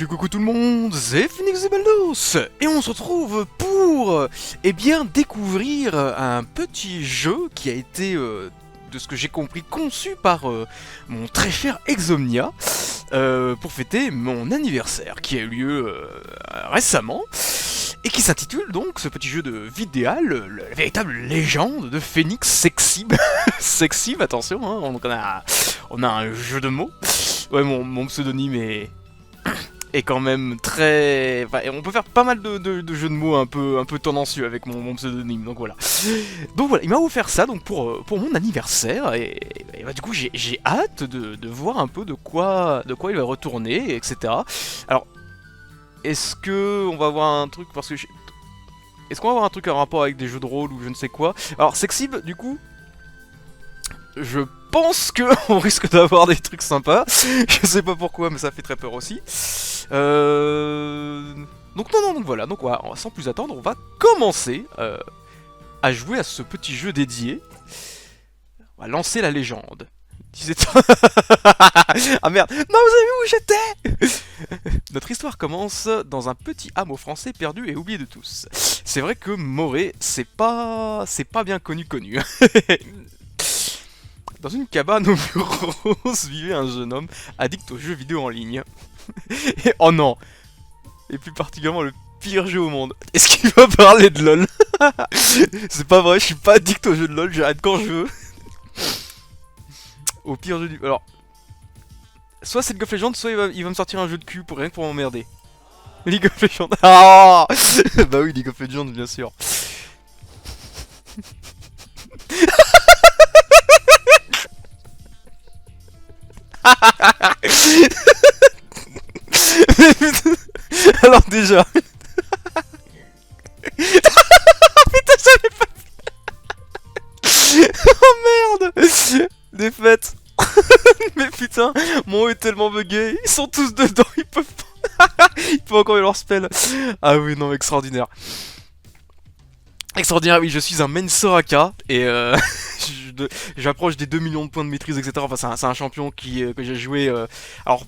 Coucou tout le monde, c'est Phoenix et Baldos et on se retrouve pour, eh bien, découvrir un petit jeu qui a été, de ce que j'ai compris, conçu par mon très cher Exomnia pour fêter mon anniversaire qui a eu lieu récemment et qui s'intitule donc ce petit jeu de Vidéal, la véritable légende de Phoenix Sexib. Sexib, attention, hein, on a un jeu de mots. Ouais, mon pseudonyme est quand même très... Enfin, on peut faire pas mal de jeux de mots un peu tendancieux avec mon pseudonyme, donc voilà. Donc voilà, il m'a offert ça donc pour mon anniversaire, et bah, du coup j'ai hâte de voir un peu de quoi il va retourner, etc. Alors, est-ce que on va avoir un truc, parce que... Est-ce qu'on va avoir un truc en rapport avec des jeux de rôle ou je ne sais quoi? Alors, Sexib, du coup, je pense que on risque d'avoir des trucs sympas. Je sais pas pourquoi, mais ça fait très peur aussi. Donc donc voilà, donc sans plus attendre, on va commencer à jouer à ce petit jeu dédié. On va lancer la légende. Ah merde, non, vous avez vu où j'étais? Notre histoire commence dans un petit hameau français perdu et oublié de tous. C'est vrai que Morée, c'est pas bien connu. Dans une cabane au mur rose vivait un jeune homme addict aux jeux vidéo en ligne. Et oh non, et plus particulièrement le pire jeu au monde. Est-ce qu'il va parler de LoL? C'est pas vrai, je suis pas addict aux jeux de LoL, j'arrête quand je veux. Au pire jeu du... Alors, soit c'est League of Legends, soit il va me sortir un jeu de cul pour rien que pour m'emmerder. League of Legends. Ah bah oui, League of Legends, bien sûr. Alors déjà... Putain, j'avais pas... Oh merde. Défaite. Mais putain, mon haut est tellement bugué, ils sont tous dedans, ils peuvent pas... Ils peuvent encore eu leur spell. Ah oui, non, extraordinaire. Extraordinaire, oui, je suis un main Soraka, et j'approche des 2 millions de points de maîtrise, etc. Enfin, c'est un champion que j'ai joué... alors,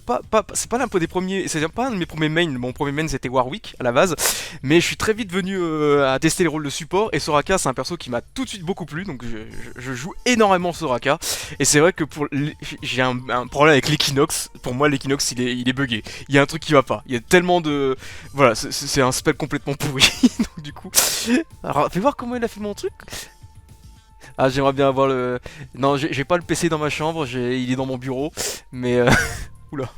c'est pas l'un des premiers... C'est pas un de mes premiers mains, mon premier main c'était Warwick, à la base, mais je suis très vite venu à tester les rôles de support, et Soraka, c'est un perso qui m'a tout de suite beaucoup plu, donc je joue énormément Soraka, et c'est vrai que j'ai un problème avec l'Equinox. Pour moi, l'Equinox, il est buggé. Il y a un truc qui va pas. Il y a tellement de... Voilà, c'est un spell complètement pourri, donc du coup... Alors, fais voir comment il a fait mon truc. Ah, j'aimerais bien avoir le... Non, j'ai pas le PC dans ma chambre, il est dans mon bureau, mais... Oula.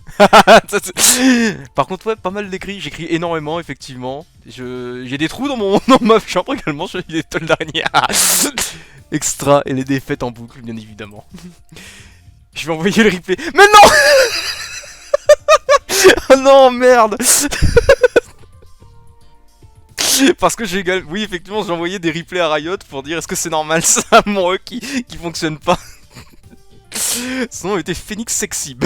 Par contre, ouais, pas mal d'écrits, j'écris énormément, effectivement. J'ai des trous dans ma chambre également, j'ai des tolles d'araignée. Extra, et les défaites en boucle, bien évidemment. Je vais envoyer le replay. Mais non. Oh non, merde. Parce que oui, effectivement, j'ai envoyé des replays à Riot pour dire est-ce que c'est normal ça, mon E qui fonctionne pas. Son nom était Phoenix Sexib.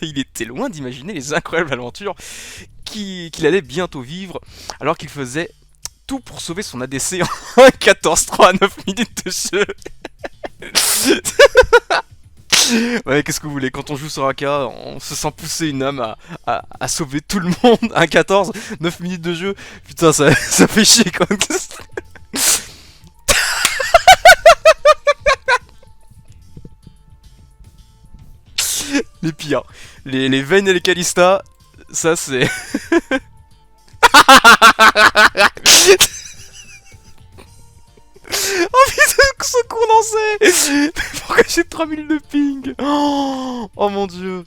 Il était loin d'imaginer les incroyables aventures qu'il allait bientôt vivre, alors qu'il faisait tout pour sauver son ADC en 14-3 à 9 minutes de jeu. Ouais, qu'est-ce que vous voulez, quand on joue sur AK, on se sent pousser une âme à sauver tout le monde. À 14, 9 minutes de jeu, putain, ça fait chier quand même. Les pires. Les Vayne et les Kalista, ça c'est... Oh putain, ce condensé. Pourquoi j'ai 3000 de ping? Oh mon dieu.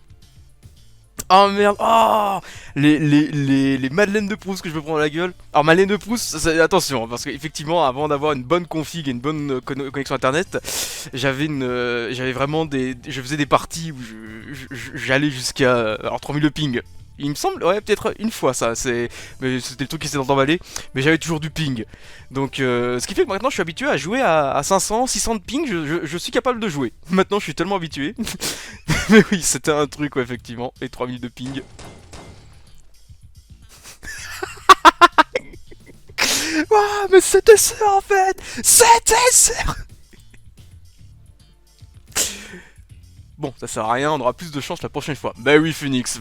Oh merde, oh les madeleines de Proust que je me prends dans la gueule. Alors madeleine de Proust, attention, parce qu'effectivement, avant d'avoir une bonne config et une bonne connexion internet, j'avais vraiment je faisais des parties où j'allais jusqu'à... Alors 3000 de ping. Il me semble, ouais, peut-être une fois ça, mais c'était le truc qui s'est emballé, mais j'avais toujours du ping. Donc, ce qui fait que maintenant je suis habitué à jouer à 500, 600 de ping, je suis capable de jouer. Maintenant je suis tellement habitué. Mais oui, c'était un truc, ouais, effectivement, les 3000 de ping. Ouah, mais c'était ça en fait. C'était ça. Bon, ça sert à rien, on aura plus de chance la prochaine fois. Bah oui, Phoenix,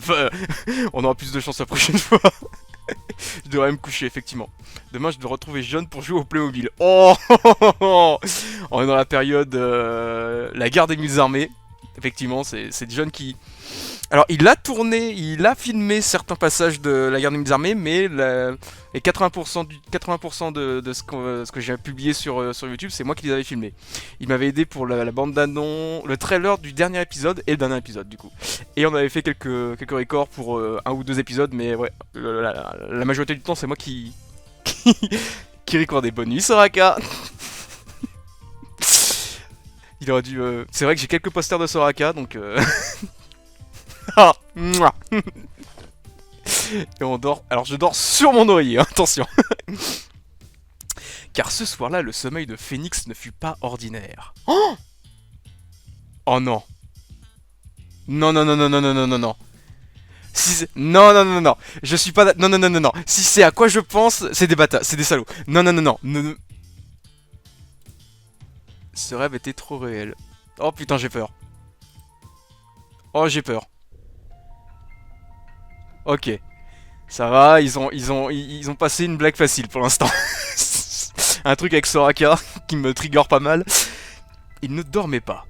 on aura plus de chance la prochaine fois. Je devrais me coucher, effectivement. Demain, je dois retrouver John pour jouer au Playmobil. Oh, on est dans la période... la guerre des mille armées. Effectivement, c'est John qui... Alors, il a tourné, il a filmé certains passages de la guerre des mille armées, mais les 80%, 80 de ce que j'ai publié sur YouTube, c'est moi qui les avais filmés. Il m'avait aidé pour la bande d'annonce, le trailer du dernier épisode et le dernier épisode, du coup. Et on avait fait quelques records pour un ou deux épisodes, mais ouais, la majorité du temps, c'est moi qui recordais. Bonne nuit, Soraka. Il aurait dû... C'est vrai que j'ai quelques posters de Soraka, donc... Ah, mouah. Et on dort... Alors je dors sur mon oreiller, hein, attention. Car ce soir-là, le sommeil de Phoenix ne fut pas ordinaire. Oh, oh non. Non, non, non, non, non, non, non, non, non. Si non, non, non, non. Je suis pas... Non, non, non, non, non. Si c'est à quoi je pense, c'est des bâtards, c'est des salauds. Non, non, non, non. Non. Ce rêve était trop réel. Oh putain, j'ai peur. Oh, j'ai peur. Ok. Ça va, ils ont passé une blague facile pour l'instant. Un truc avec Soraka qui me trigger pas mal. Il ne dormait pas.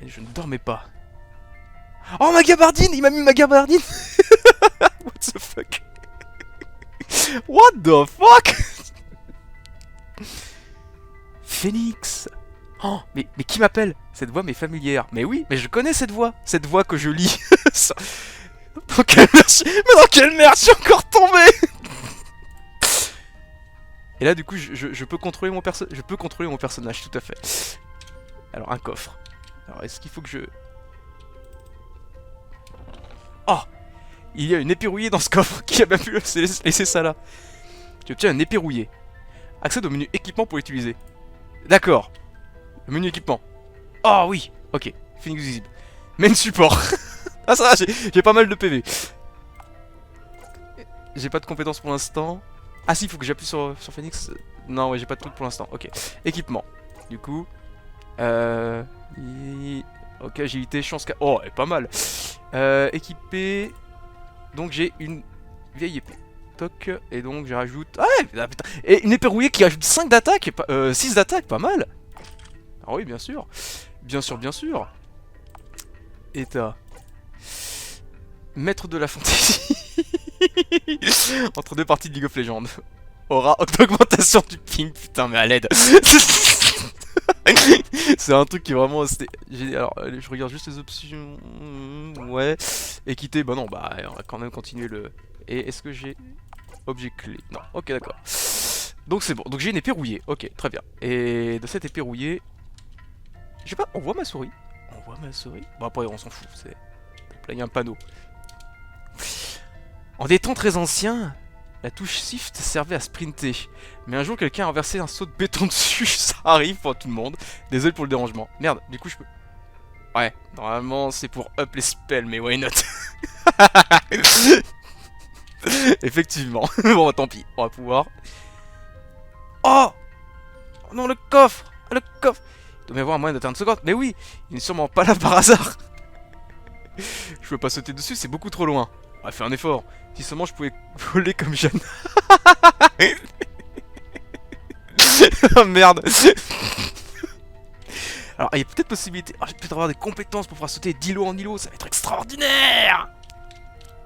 Et je ne dormais pas. Oh, ma gabardine! Il m'a mis ma gabardine! What the fuck? What the fuck? Phoenix! Oh, mais qui m'appelle? Cette voix m'est familière. Mais oui, mais je connais cette voix. Cette voix que je lis. Dans quelle merde? Mais dans quelle merde? Je suis encore tombé! Et là, du coup, je peux contrôler mon personnage. Je peux contrôler mon personnage, tout à fait. Alors, un coffre. Alors, est-ce qu'il faut que je... Oh! Il y a une épée rouillée dans ce coffre. Qui a bien pu laisser ça là? Tu obtiens une épée rouillée. Accède au menu équipement pour l'utiliser. D'accord. Le menu équipement. Oh oui. Ok. Phoenix visible. Main support. Ah ça va, j'ai pas mal de PV. J'ai pas de compétences pour l'instant. Ah si, il faut que j'appuie sur Phoenix. Non, ouais, j'ai pas de truc pour l'instant. Ok. Équipement. Du coup... Ok, agilité, chance... Oh, elle est pas mal. Équipé... Donc j'ai une vieille épée. Toc. Et donc je rajoute... Ah, putain. Et une épée rouillée qui ajoute 5 d'attaque. 6 d'attaque, pas mal. Ah oui, bien sûr. Bien sûr, bien sûr. Et t'as... Maître de la fantaisie. Entre deux parties de League of Legends. Aura augmentation du ping. Putain, mais à l'aide. C'est un truc qui est vraiment... Alors, je regarde juste les options... Ouais. Équité, bah non, bah on va quand même continuer le... Et est-ce que j'ai... Objet clé? Non, ok, d'accord. Donc c'est bon, donc j'ai une épée rouillée, ok, très bien. Et de cette épée rouillée... Je sais pas, on voit ma souris? On voit ma souris? Bon après, on s'en fout, c'est... Là, il y a un panneau. En des temps très anciens, la touche Shift servait à sprinter. Mais un jour, quelqu'un a renversé un seau de béton dessus. Ça arrive pour tout le monde. Désolé pour le dérangement. Merde, du coup, je peux... Ouais, normalement, c'est pour up les spells, mais why not? Effectivement. Bon, bah, tant pis, on va pouvoir... Oh! Oh non, le coffre! Le coffre! Il doit y avoir un moyen d'atteindre ce coffre. Mais oui, il n'est sûrement pas là par hasard. Je peux pas sauter dessus, c'est beaucoup trop loin. On va faire un effort. Si seulement je pouvais voler comme Jeanne. Oh merde. Alors, il y a peut-être possibilité... Oh, j'ai peut-être avoir des compétences pour pouvoir sauter d'îlot en îlot. Ça va être extraordinaire.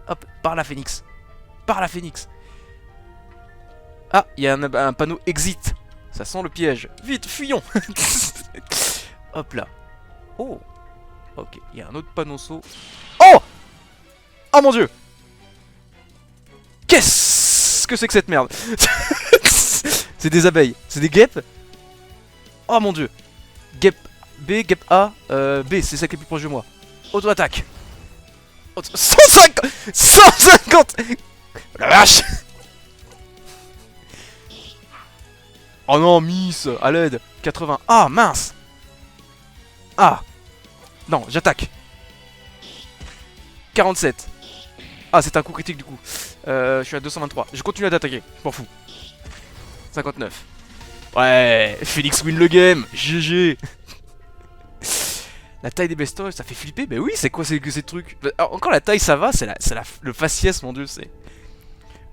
Hop, par la Phoenix. Par la Phoenix. Ah, il y a un panneau exit. Ça sent le piège. Vite, fuyons. Hop là. Oh. Ok, il y a un autre panneau saut. Oh! Oh mon dieu! Qu'est-ce que c'est que cette merde? C'est des abeilles. C'est des guêpes? Oh mon dieu. Guêpe B, guêpe A. B, c'est celle qui est plus proche de moi. Auto-attaque. 150! 150! La vache! Oh non, miss! À l'aide! 80. Ah, mince! Ah! Non, j'attaque! 47. Ah, c'est un coup critique du coup. Je suis à 223. Je continue d'attaquer. Je m'en fous. 59. Ouais, Phoenix win le game. GG. La taille des bestioles, ça fait flipper. Mais oui, c'est quoi ces trucs? Alors, encore la taille, ça va, le faciès, mon dieu, c'est...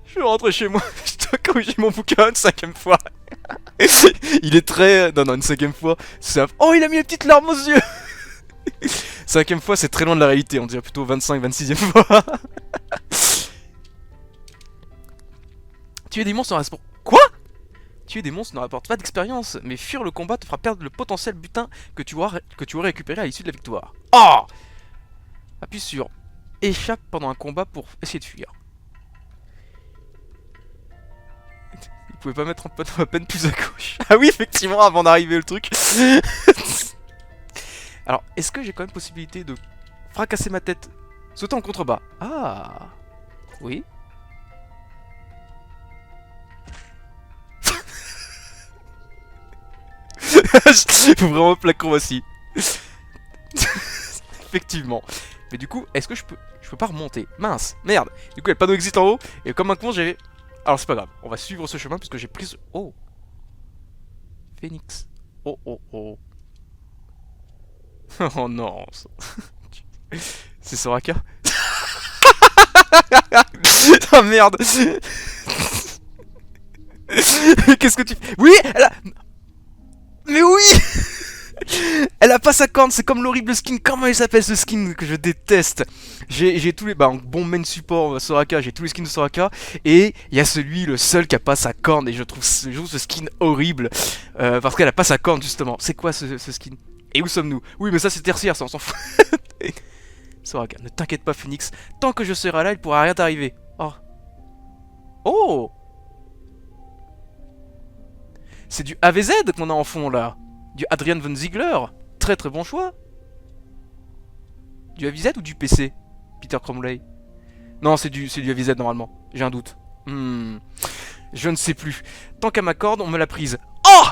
Je vais rentrer chez moi, je dois corriger mon bouquin une 5ème fois. Il est très... Non, une 5ème fois, c'est un... Oh, il a mis les petites larmes aux yeux. 5ème fois, c'est très loin de la réalité, on dirait plutôt 25, 26ème fois. Tuer des monstres ne rapporte... Quoi? Tuer des monstres ne rapporte pas d'expérience, mais fuir le combat te fera perdre le potentiel butin que tu aurais récupéré à l'issue de la victoire. Oh! Appuie sur échappe pendant un combat pour essayer de fuir. Vous pouvez pas mettre un peu à peine plus à gauche. Ah oui, effectivement, avant d'arriver le truc. Alors, est-ce que j'ai quand même possibilité de fracasser ma tête, sauter en contrebas? Ah, oui. Faut vraiment plaque acrobatie. Effectivement. Mais du coup, est-ce que je peux pas remonter? Mince, merde. Du coup, il y a le panneau exit en haut. Et comme un con, j'ai... Alors, c'est pas grave. On va suivre ce chemin parce que j'ai pris... Oh. Phoenix. Oh, oh, oh. Oh non. C'est Soraka. Oh merde. Qu'est-ce que tu... Oui, elle a... Mais oui. Elle a pas sa corne, c'est comme l'horrible skin. Comment il s'appelle ce skin que je déteste? J'ai tous les... Bah, en bon main support Soraka, j'ai tous les skins de Soraka. Et il y a celui, le seul qui a pas sa corne. Et je trouve ce skin horrible. Parce qu'elle a pas sa corne, justement. C'est quoi ce skin? Et où sommes-nous? Oui, mais ça c'est tertiaire, ça on s'en fout. Soraka, ne t'inquiète pas Phoenix. Tant que je serai là, il pourra rien t'arriver. Oh. Oh. C'est du AVZ qu'on a en fond là. Du Adrian von Ziegler. Très très bon choix. Du AVZ ou du PC? Peter Cromley. Non, c'est du AVZ normalement. J'ai un doute. Je ne sais plus. Tant qu'à ma corde, on me l'a prise. Oh!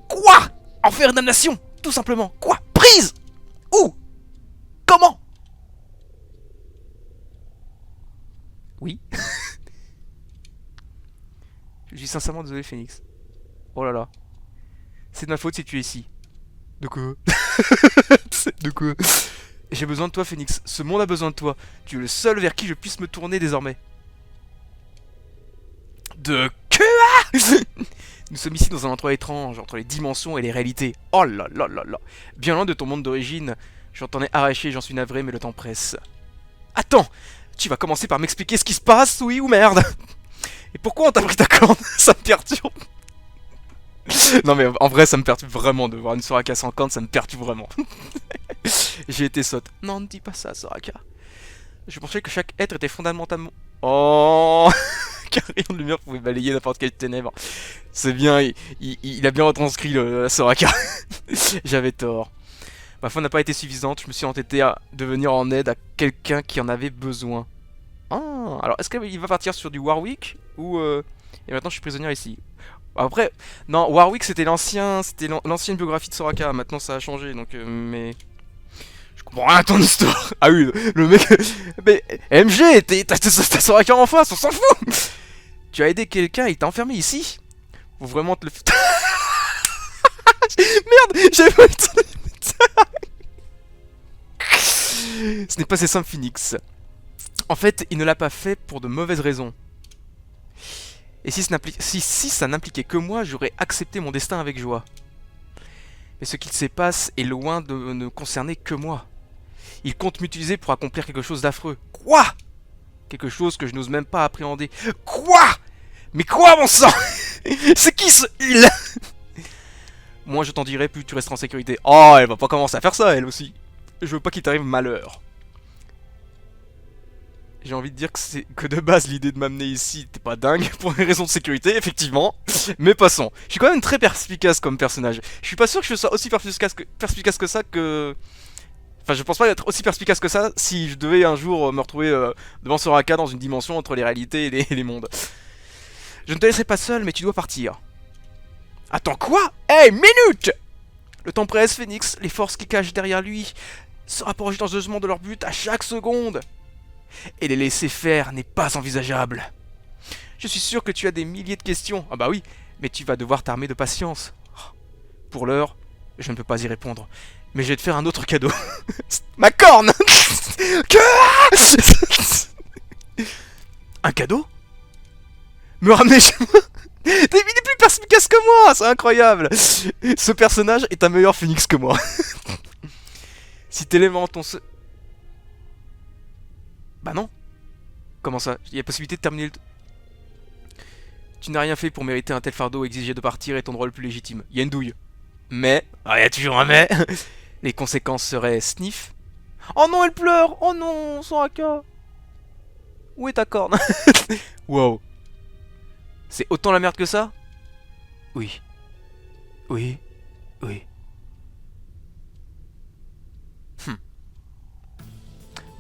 Quoi? Enfer et damnation! Tout simplement. Quoi? Prise? Où? Comment? Oui. Je suis sincèrement désolé, Phoenix. Oh là là. C'est de ma faute si tu es ici. De quoi? De quoi? J'ai besoin de toi, Phoenix. Ce monde a besoin de toi. Tu es le seul vers qui je puisse me tourner désormais. De quoi? Nous sommes ici dans un endroit étrange, entre les dimensions et les réalités. Oh là là là là. Bien loin de ton monde d'origine. Je t'en ai arraché, j'en suis navré, mais le temps presse. Attends! Tu vas commencer par m'expliquer ce qui se passe, oui ou merde? Et pourquoi on t'a pris ta corne? Ça me perturbe. Non mais en vrai ça me perturbe vraiment de voir une Soraka sans corne, ça me perturbe vraiment. J'ai été sotte. Non, ne dis pas ça, Soraka. Je pensais que chaque être était fondamentalement... Oh. Qu'un rayon de lumière pouvait balayer n'importe quelle ténèbre. C'est bien, il a bien retranscrit la Soraka. J'avais tort. Ma foi n'a pas été suffisante, je me suis entêté à devenir en aide à quelqu'un qui en avait besoin. Ah, alors est-ce qu'il va partir sur du Warwick ou... Et maintenant je suis prisonnière ici. Après, non, Warwick c'était l'ancienne biographie de Soraka, maintenant ça a changé, donc mais... Je comprends rien à ton histoire. Ah oui, le mec... Mais MG, t'as Soraka en face, on s'en fout. Tu as aidé quelqu'un, il t'a enfermé ici. Faut vraiment te le... Merde, j'avais pas eu le temps de... Ce n'est pas assez simple, Phoenix. En fait, il ne l'a pas fait pour de mauvaises raisons. Et si ça n'impliquait que moi, j'aurais accepté mon destin avec joie. Mais ce qu'il se passe est loin de ne concerner que moi. Il compte m'utiliser pour accomplir quelque chose d'affreux. Quoi? Quelque chose que je n'ose même pas appréhender. Quoi? Mais quoi, mon sang? C'est qui ce il? Moins je t'en dirai, plus tu resteras en sécurité. Oh, elle va pas commencer à faire ça, elle aussi. Je veux pas qu'il t'arrive malheur. J'ai envie de dire que de base l'idée de m'amener ici t'es pas dingue pour des raisons de sécurité, effectivement. Mais passons. Je suis quand même très perspicace comme personnage. Je suis pas sûr que je sois aussi perspicace que ça que... Enfin, je pense pas être aussi perspicace que ça si je devais un jour me retrouver devant Soraka dans une dimension entre les réalités et les mondes. Je ne te laisserai pas seul, mais tu dois partir. Attends, quoi? Hey, minute! Le temps presse, Phoenix. Les forces qui cachent derrière lui se rapprochent dangereusement de leur but à chaque seconde. Et les laisser faire n'est pas envisageable. Je suis sûr que tu as des milliers de questions. Ah bah oui, mais tu vas devoir t'armer de patience. Pour l'heure, Je ne peux pas y répondre. Mais je vais te faire un autre cadeau. Ma corne. Un cadeau? Me ramener chez moi? Il est plus perspicace que moi, c'est incroyable. Ce personnage est un meilleur phénix que moi. Si t'éléments ton... Bah non. Comment ça? Il y a possibilité de terminer le... Tu n'as rien fait pour mériter un tel fardeau, exigé de partir est ton rôle plus légitime. Il y a une douille. Mais... Ah, il y a toujours un mais. Les conséquences seraient sniff. Oh non, elle pleure. Oh non, Soraka. Où est ta corne? Wow. C'est autant la merde que ça? Oui. Oui. Oui.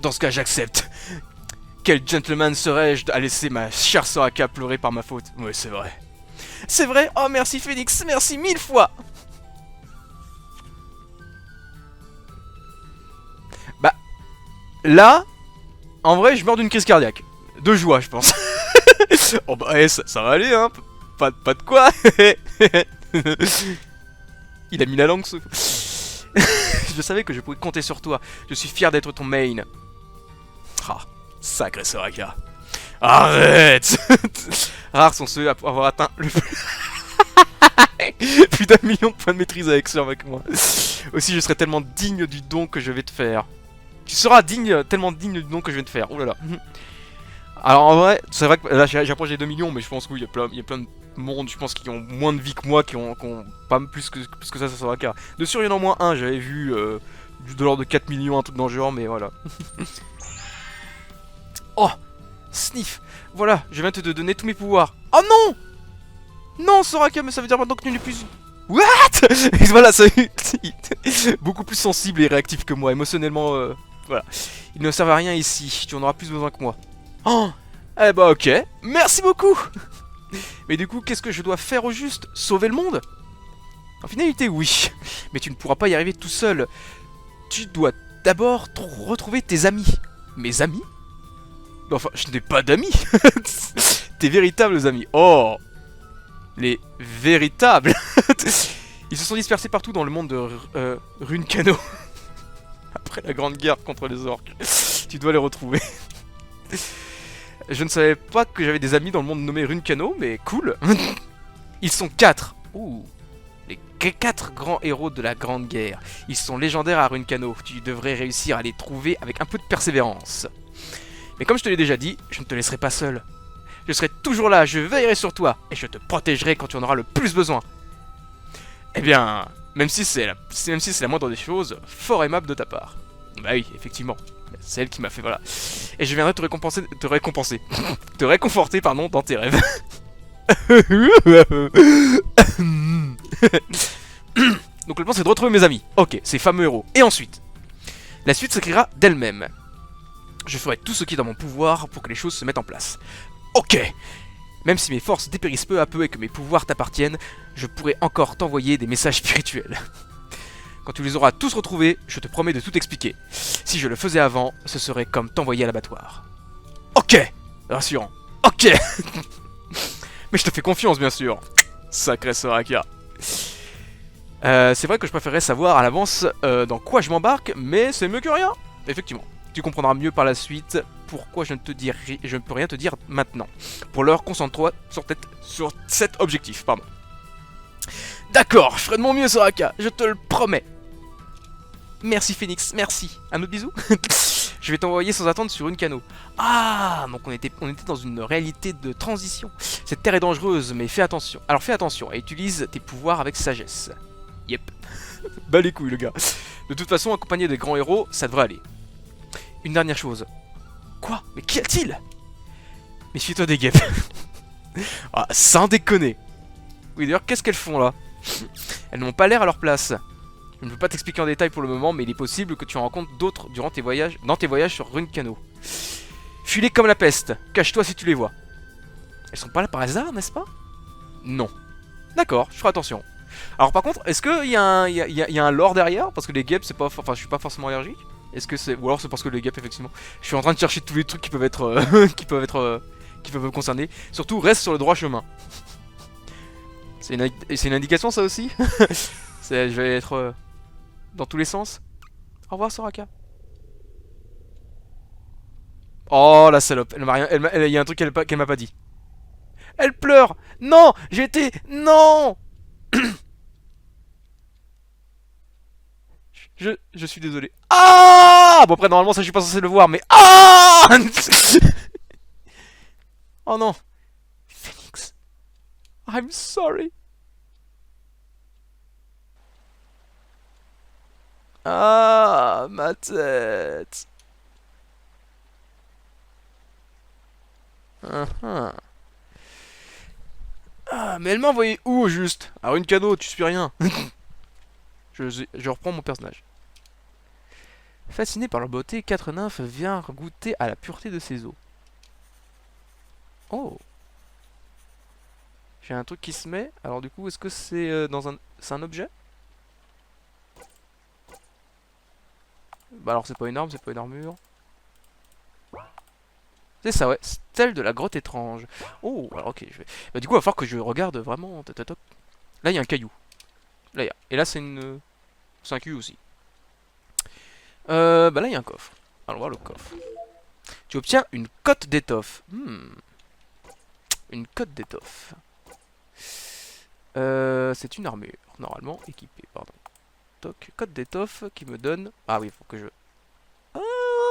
Dans ce cas, j'accepte. Quel gentleman serais-je à laisser ma chère Soraka pleurer par ma faute? Ouais, c'est vrai. C'est vrai? Oh, merci Phoenix, merci 1000 fois. Bah, là, en vrai, je meurs d'une crise cardiaque. De joie, je pense. Oh bah, ça va aller, hein. Pas de quoi. Il a mis la langue, ce... Je savais que je pouvais compter sur toi. Je suis fier d'être ton main. Ah, sacré Soraka. Arrête. Rares sont ceux à avoir atteint le plus d'1 million de points de maîtrise avec moi. Aussi, je serai tellement digne du don que je vais te faire. Tu seras tellement digne du don que je vais te faire. Oh là là. Alors en vrai, c'est vrai que là j'approche des 2 millions, mais je pense qu'il y a plein de monde, je pense, qui ont moins de vie que moi, qui ont pas plus que ça sur Soraka. De sûr, il y en a au moins un, j'avais vu de l'ordre de 4 millions, un truc dans le genre, mais voilà. Oh, Sniff, voilà, je viens de te donner tous mes pouvoirs. Oh non! Non, Soraka, mais ça veut dire maintenant que tu n'es plus... What? Et voilà, ça... Beaucoup plus sensible et réactif que moi, émotionnellement, voilà. Il ne servent à rien ici, tu en auras plus besoin que moi. Oh! Eh bah ok, merci beaucoup. Mais du coup, qu'est-ce que je dois faire au juste? Sauver le monde? En finalité, oui. Mais tu ne pourras pas y arriver tout seul. Tu dois d'abord retrouver tes amis. Mes amis? Enfin, je n'ai pas d'amis. Tes véritables amis. Oh! Les véritables. Ils se sont dispersés partout dans le monde de Runkano. Après la grande guerre contre les orques. Tu dois les retrouver. Je ne savais pas que j'avais des amis dans le monde nommé Runkano, mais cool. Ils sont 4. Ouh. Les 4 grands héros de la Grande Guerre. Ils sont légendaires à Runkano. Tu devrais réussir à les trouver avec un peu de persévérance. Mais comme je te l'ai déjà dit, je ne te laisserai pas seul. Je serai toujours là, je veillerai sur toi, et je te protégerai quand tu en auras le plus besoin. Eh bien, même si c'est la moindre des choses, fort aimable de ta part. Bah oui, effectivement. C'est elle qui m'a fait, voilà. Et je viendrai te réconforter, pardon, dans tes rêves. Donc le plan c'est de retrouver mes amis. Ok, ces fameux héros. Et ensuite, la suite s'écrira d'elle-même. Je ferai tout ce qui est dans mon pouvoir pour que les choses se mettent en place. Ok. Même si mes forces dépérissent peu à peu et que mes pouvoirs t'appartiennent, je pourrai encore t'envoyer des messages spirituels. Quand tu les auras tous retrouvés, je te promets de tout expliquer. Si je le faisais avant, ce serait comme t'envoyer à l'abattoir. Ok. Rassurant. Ok. Mais je te fais confiance, bien sûr. Sacré Soraka. C'est vrai que je préférerais savoir à l'avance dans quoi je m'embarque, mais c'est mieux que rien. Effectivement. Tu comprendras mieux par la suite pourquoi je ne peux rien te dire maintenant. Pour l'heure, concentre-toi sur cet objectif, pardon. D'accord, je ferai de mon mieux, Soraka, je te le promets. Merci Phoenix, merci. Un autre bisou. Je vais t'envoyer sans attendre sur Runkano. Ah, donc on était dans une réalité de transition. Cette terre est dangereuse, mais fais attention. Alors fais attention et utilise tes pouvoirs avec sagesse. Yep. Bah les couilles, le gars. De toute façon, accompagné des grands héros, ça devrait aller. Une dernière chose. Quoi? Mais qu'y a-t-il? Méfie-toi des guêpes. Ah, sans déconner. Oui, d'ailleurs, qu'est-ce qu'elles font là? Elles n'ont pas l'air à leur place. Je ne peux pas t'expliquer en détail pour le moment, mais il est possible que tu en rencontres d'autres dans tes voyages sur Runkano. Fuis-les comme la peste. Cache-toi si tu les vois. Elles sont pas là par hasard, n'est-ce pas? Non. D'accord, je ferai attention. Alors par contre, est-ce qu'il y a un lore derrière? Parce que les guêpes, c'est pas... Enfin, je suis pas forcément allergique. Est-ce que c'est... Ou alors c'est parce que les guêpes, effectivement... Je suis en train de chercher tous les trucs qui peuvent être... qui peuvent me concerner. Surtout, reste sur le droit chemin. C'est une indication, ça aussi? Je vais être dans tous les sens. Au revoir, Soraka. Oh, la salope. Elle m'a rien. Il y a un truc qu'elle m'a pas dit. Elle pleure. Non, j'ai été. Non. Je suis désolé. Ah. Bon après normalement ça je suis pas censé le voir, mais ah. Oh non. Phoenix. I'm sorry. Ah, ma tête. Ah, ah, mais elle m'a envoyé où au juste? Alors une cadeau, tu suis rien. Je reprends mon personnage. Fasciné par leur beauté, quatre nymphes viennent goûter à la pureté de ses eaux. Oh. J'ai un truc qui se met. Alors du coup, est-ce que c'est dans un... C'est un objet? Bah alors c'est pas une arme, c'est pas une armure. C'est ça, ouais. Stèle de la grotte étrange. Oh, alors ok, je vais... Bah du coup, il va falloir que je regarde vraiment... Là, il y a un caillou. Là, il y a... Et là, c'est une... C'est un caillou aussi. Bah là, il y a un coffre. Allons voir le coffre. Tu obtiens une cotte d'étoffe. Une cotte d'étoffe. C'est une armure, normalement équipée, pardon. Toc, cotte d'étoffe qui me donne... Ah oui, il faut que je... Ah,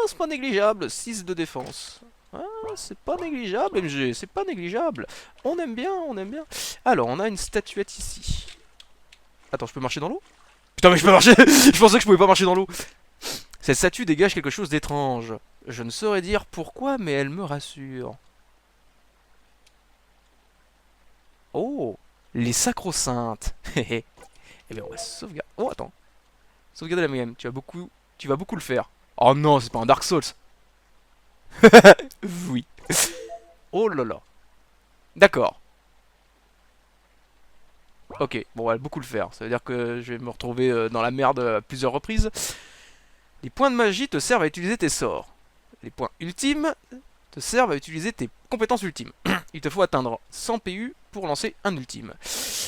c'est pas négligeable, 6 de défense. Ah, c'est pas négligeable, MG, c'est pas négligeable. On aime bien, on aime bien. Alors, on a une statuette ici. Attends, je peux marcher dans l'eau? Putain, mais je peux marcher. Je pensais que je pouvais pas marcher dans l'eau. Cette statue dégage quelque chose d'étrange. Je ne saurais dire pourquoi, mais elle me rassure. Oh, les sacro-saintes. Eh bien, on va sauvegarder. Oh, attends. Sauvegarder la game. Tu vas beaucoup le faire. Oh non, c'est pas un Dark Souls. Oui. Oh là là. D'accord. Ok, bon, on va beaucoup le faire. Ça veut dire que je vais me retrouver dans la merde à plusieurs reprises. Les points de magie te servent à utiliser tes sorts. Les points ultimes te servent à utiliser tes compétences ultimes. Il te faut atteindre 100 PU pour lancer un ultime.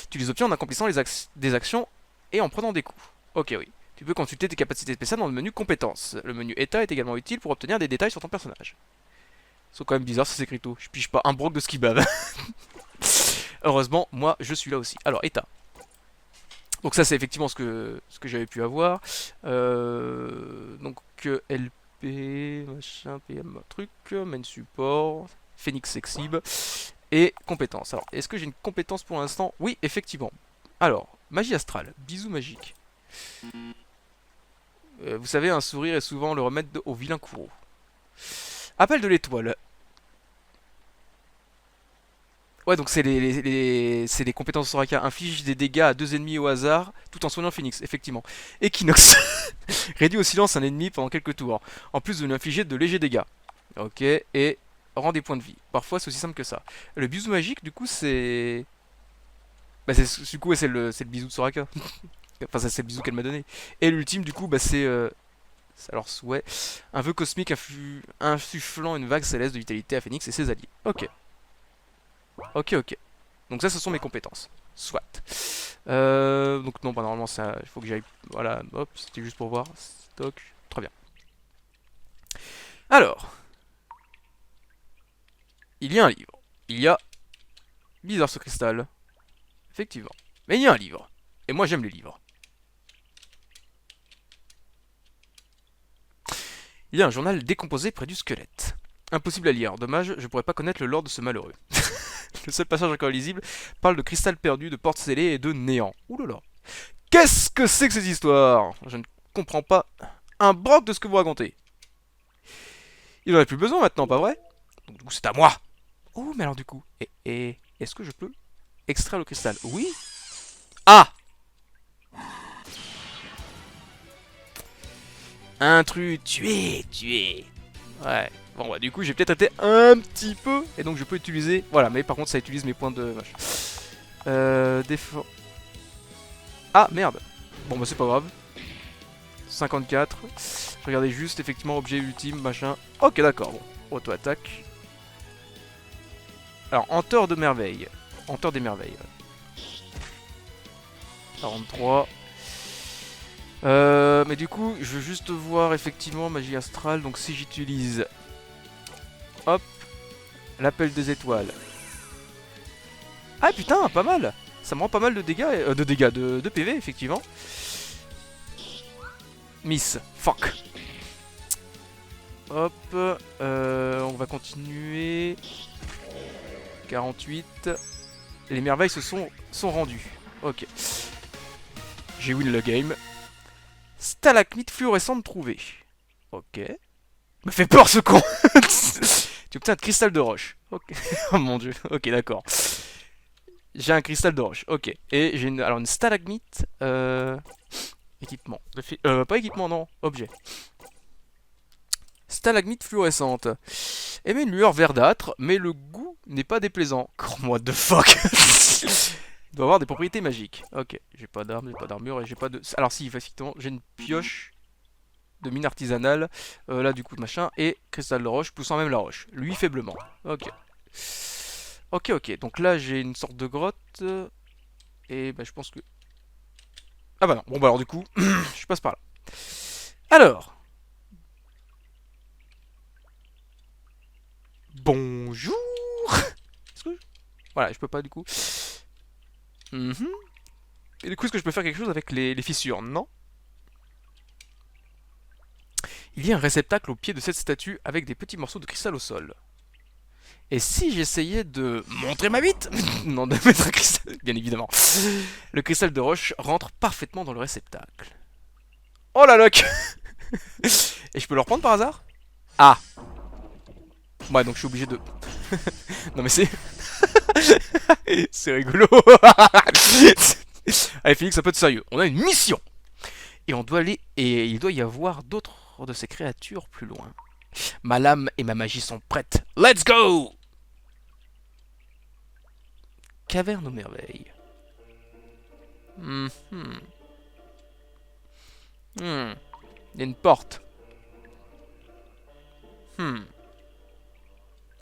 Tu les obtiens en accomplissant des actions et en prenant des coups. Ok, oui. Tu peux consulter tes capacités spéciales dans le menu compétences. Le menu état est également utile pour obtenir des détails sur ton personnage. C'est quand même bizarre ces écriteaux. Je pige pas un broc de ce qui bave. Heureusement, moi je suis là aussi. Alors, état. Donc ça c'est effectivement ce que j'avais pu avoir. Donc LP, machin, PM, truc, main support, Phoenix Exhib et compétences. Alors, est-ce que j'ai une compétence pour l'instant? Oui, effectivement. Alors, magie astrale, bisou magique. Vous savez, un sourire est souvent le remède au vilain courroux. Appel de l'étoile. Ouais, donc c'est les compétences Soraka. Inflige des dégâts à deux ennemis au hasard, tout en soignant Phoenix, effectivement. Equinox. Réduit au silence un ennemi pendant quelques tours, en plus de lui infliger de légers dégâts. Ok, et rend des points de vie. Parfois, c'est aussi simple que ça. Le bisou magique, du coup, c'est... Bah, du coup, ouais, c'est le bisou de Soraka. Enfin, ça, c'est le bisou qu'elle m'a donné. Et l'ultime, du coup, bah, c'est... Alors, ouais. Un vœu cosmique insufflant une vague céleste de vitalité à Phoenix et ses alliés. Ok. Ok, ok. Donc ça, ce sont mes compétences. Soit. Donc non, bah normalement, ça, il faut que j'aille... Voilà, hop, c'était juste pour voir. Stock, très bien. Alors. Il y a un livre. Il y a... Bizarre ce cristal. Effectivement. Mais il y a un livre. Et moi, j'aime les livres. Il y a un journal décomposé près du squelette. Impossible à lire. Dommage, je pourrais pas connaître le lore de ce malheureux. Le seul passage encore lisible parle de cristal perdu, de portes scellées et de néant. Ouh là là. Qu'est-ce que c'est que ces histoires? Je ne comprends pas un broc de ce que vous racontez. Il en a plus besoin maintenant, pas vrai? Donc du coup, c'est à moi. Oh, mais alors du coup, est-ce que je peux extraire le cristal? Oui. Ah! Intrus, tué, tué. Ouais. Bon, bah, du coup, j'ai peut-être été un petit peu. Et donc, je peux utiliser. Voilà, mais par contre, ça utilise mes points de. Défense. Ah, merde. Bon, bah, c'est pas grave. 54. Je regardais juste, effectivement, objet ultime, machin. Ok, d'accord, bon. Auto-attaque. Alors, Hanteur de merveille. Hanteur des merveilles. 43. Mais du coup, je veux juste voir effectivement magie astrale. Donc si j'utilise, hop, l'appel des étoiles. Ah putain, pas mal. Ça me rend pas mal de dégâts, de PV effectivement. Miss, fuck. Hop, on va continuer. 48. Les merveilles sont rendues. Ok. J'ai win le game. Stalagmite fluorescente trouvée. Ok. Me fait peur ce con. Tu obtiens un cristal de roche. Ok. Oh mon dieu. Ok, d'accord. J'ai un cristal de roche. Ok. Et j'ai une stalagmite. Équipement. Pas équipement, non. Objet. Stalagmite fluorescente. Émet une lueur verdâtre, mais le goût n'est pas déplaisant. What the fuck. Il doit avoir des propriétés magiques. Ok, j'ai pas d'armes, j'ai pas d'armure et j'ai pas de... Alors si, effectivement, j'ai une pioche de mine artisanale. Là, du coup, machin. Et cristal de roche, poussant même la roche. Lui, faiblement. Ok. Ok, ok. Donc là, j'ai une sorte de grotte. Et bah, je pense que... Ah bah non. Bon, bah alors du coup, je passe par là. Alors. Bonjour. Est-ce que voilà, je peux pas du coup. Et du coup, est-ce que je peux faire quelque chose avec les fissures? Non. Il y a un réceptacle au pied de cette statue avec des petits morceaux de cristal au sol. Et si j'essayais de montrer ma bite? Non, de mettre un cristal, bien évidemment. Le cristal de roche rentre parfaitement dans le réceptacle. Oh la loc. Et je peux le reprendre par hasard? Ah. Ouais, donc je suis obligé de... Non mais c'est... C'est rigolo. Allez Félix, un peu de sérieux. On a une mission. Et on doit aller... Et il doit y avoir d'autres de ces créatures plus loin. Ma lame et ma magie sont prêtes. Let's go! Caverne aux merveilles. Il y a une porte.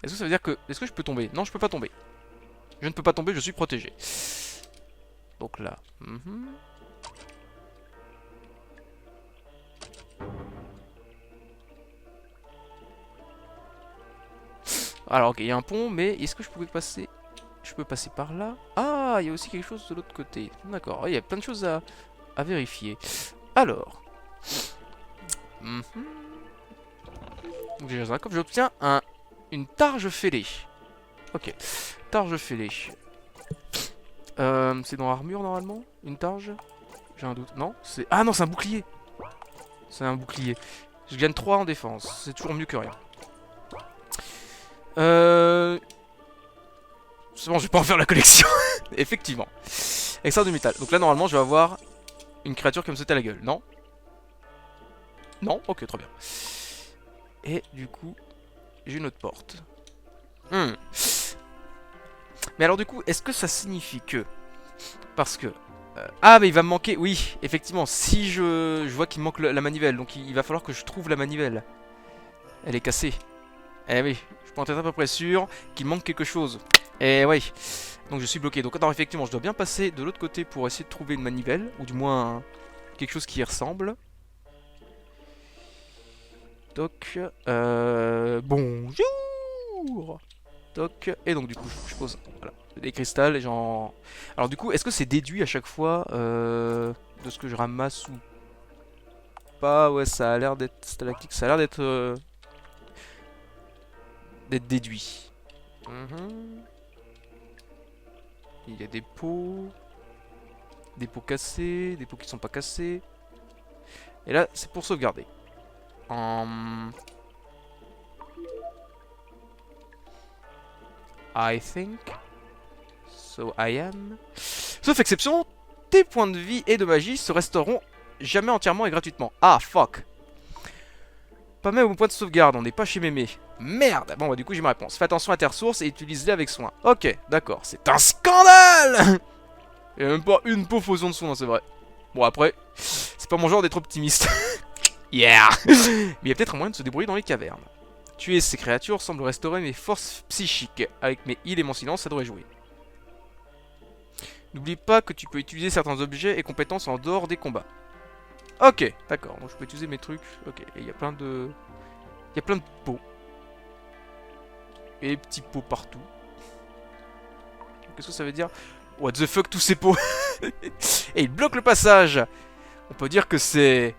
Est-ce que ça veut dire que... Est-ce que je peux tomber? Non, je peux pas tomber. Je ne peux pas tomber, je suis protégé. Donc là... Alors, ok, il y a un pont, mais est-ce que je pouvais passer... Je peux passer par là? Ah, il y a aussi quelque chose de l'autre côté. D'accord, il y a plein de choses à vérifier. Alors... Comme j'obtiens une targe fêlée. Ok, targe fêlée. C'est dans l'armure normalement? Une targe? J'ai un doute. Non? C'est... Ah non, c'est un bouclier! C'est un bouclier. Je gagne 3 en défense. C'est toujours mieux que rien. C'est bon, je vais pas en faire la collection. Effectivement. Extra de métal. Donc là, normalement, je vais avoir une créature qui va me sauter à la gueule. Non? Non? Ok, très bien. Et du coup, j'ai une autre porte. Mais alors du coup, est-ce que ça signifie que... Parce que... Ah, mais il va me manquer... Oui, effectivement, si je vois qu'il me manque la manivelle. Donc il va falloir que je trouve la manivelle. Elle est cassée. Eh oui, je peux en être à peu près sûr qu'il manque quelque chose. Eh oui. Donc je suis bloqué. Donc attends, effectivement, je dois bien passer de l'autre côté pour essayer de trouver une manivelle. Ou du moins, quelque chose qui y ressemble. Toc. Bonjour. Toc. Et donc du coup, je pose voilà, des cristals et j'en... Alors du coup, est-ce que c'est déduit à chaque fois de ce que je ramasse ou pas? Ouais, ça a l'air d'être stalactique. Ça a l'air d'être déduit. Il y a des pots. Des pots cassés. Des pots qui sont pas cassés. Et là, c'est pour sauvegarder. I think. So I am. Sauf exception, tes points de vie et de magie se resteront jamais entièrement et gratuitement. Ah, fuck. Pas même au point de sauvegarde, on n'est pas chez Mémé. Merde. Bon, bah du coup, j'ai ma réponse. Fais attention à tes ressources et utilise-les avec soin. Ok, d'accord. C'est un scandale. Il n'y a même pas une pauvre fusion de soin, c'est vrai. Bon, après, c'est pas mon genre d'être optimiste. Yeah. Mais il y a peut-être un moyen de se débrouiller dans les cavernes. Tuer ces créatures semble restaurer mes forces psychiques. Avec mes heals et mon silence, ça devrait jouer. N'oublie pas que tu peux utiliser certains objets et compétences en dehors des combats. Ok, d'accord. Donc je peux utiliser mes trucs. Ok, et il y a plein de... Il y a plein de pots. Et des petits pots partout. Qu'est-ce que ça veut dire? What the fuck, tous ces pots? Et il bloque le passage. On peut dire que c'est...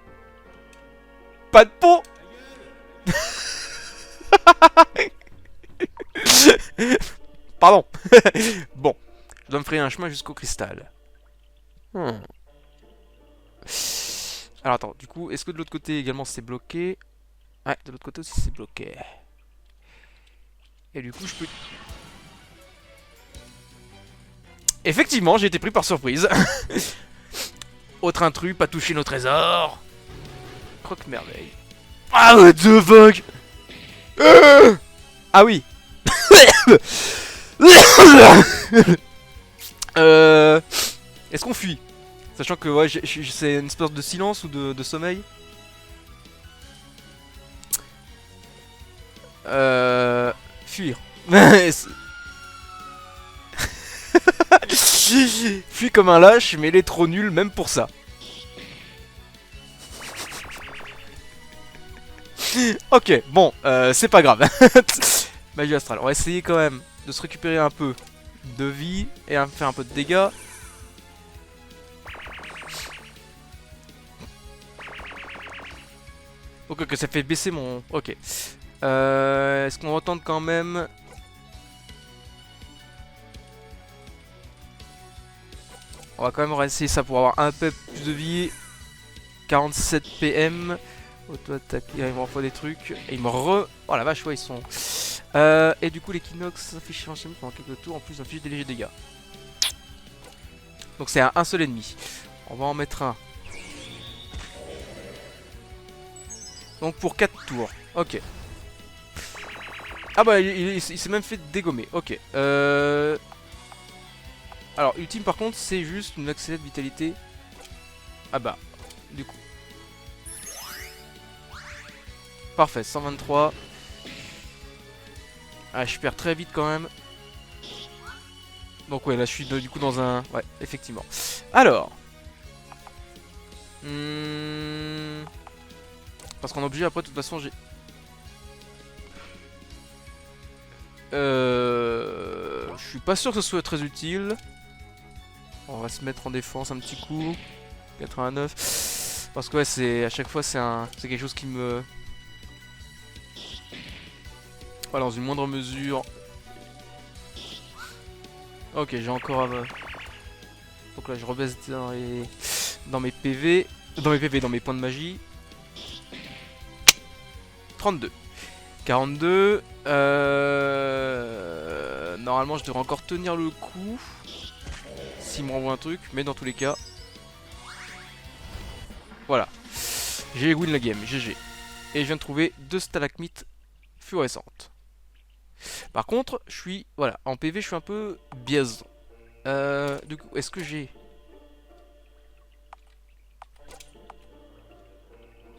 Pas de pot. Pardon. Bon, je dois me frayer un chemin jusqu'au cristal. Hmm. Alors attends, du coup, est-ce que de l'autre côté également c'est bloqué? Ouais, de l'autre côté aussi c'est bloqué. Et du coup, je peux... Effectivement, j'ai été pris par surprise. Autre intrus, pas toucher nos trésors. Croque-merveille. Ah, what the fuck. Ah oui. Est-ce qu'on fuit? Sachant que ouais, c'est une espèce de silence ou de sommeil. Fuir. Fuis comme un lâche, mais il est trop nul même pour ça. Ok, bon, c'est pas grave. Magie astrale. On va essayer quand même de se récupérer un peu de vie et faire un peu de dégâts. Ok, ça fait baisser mon... Ok. Est-ce qu'on retente quand même... On va quand même essayer ça pour avoir un peu plus de vie. 47 PM. Auto-attaque, il me renvoie des trucs. Et il me re... Oh la vache, ouais, ils sont... et du coup, l'équinoxe s'affiche en chimie pendant quelques tours. En plus, affiche des légers dégâts. Donc c'est un seul ennemi. On va en mettre un. Donc pour 4 tours. Ok. Ah bah, il s'est même fait dégommer. Ok. Alors, ultime par contre, c'est juste une accélérée de vitalité. Ah bah, du coup. Parfait, 123. Ah, je perds très vite quand même. Donc ouais, là je suis du coup dans un... Ouais, effectivement. Alors. Parce qu'en objet, après, de toute façon, j'ai... Je suis pas sûr que ce soit très utile. On va se mettre en défense un petit coup. 89. Parce que ouais, c'est à chaque fois, c'est quelque chose qui me... Voilà, dans une moindre mesure. Ok, j'ai encore... Donc là, je rebaisse dans mes PV. Dans mes points de magie. 32. 42. Normalement, je devrais encore tenir le coup. S'il me renvoie un truc, mais dans tous les cas. Voilà. J'ai win la game, GG. Et je viens de trouver 2 stalagmites fluorescentes. Par contre, je suis... Voilà, en PV, je suis un peu biaisé. Du coup, est-ce que j'ai...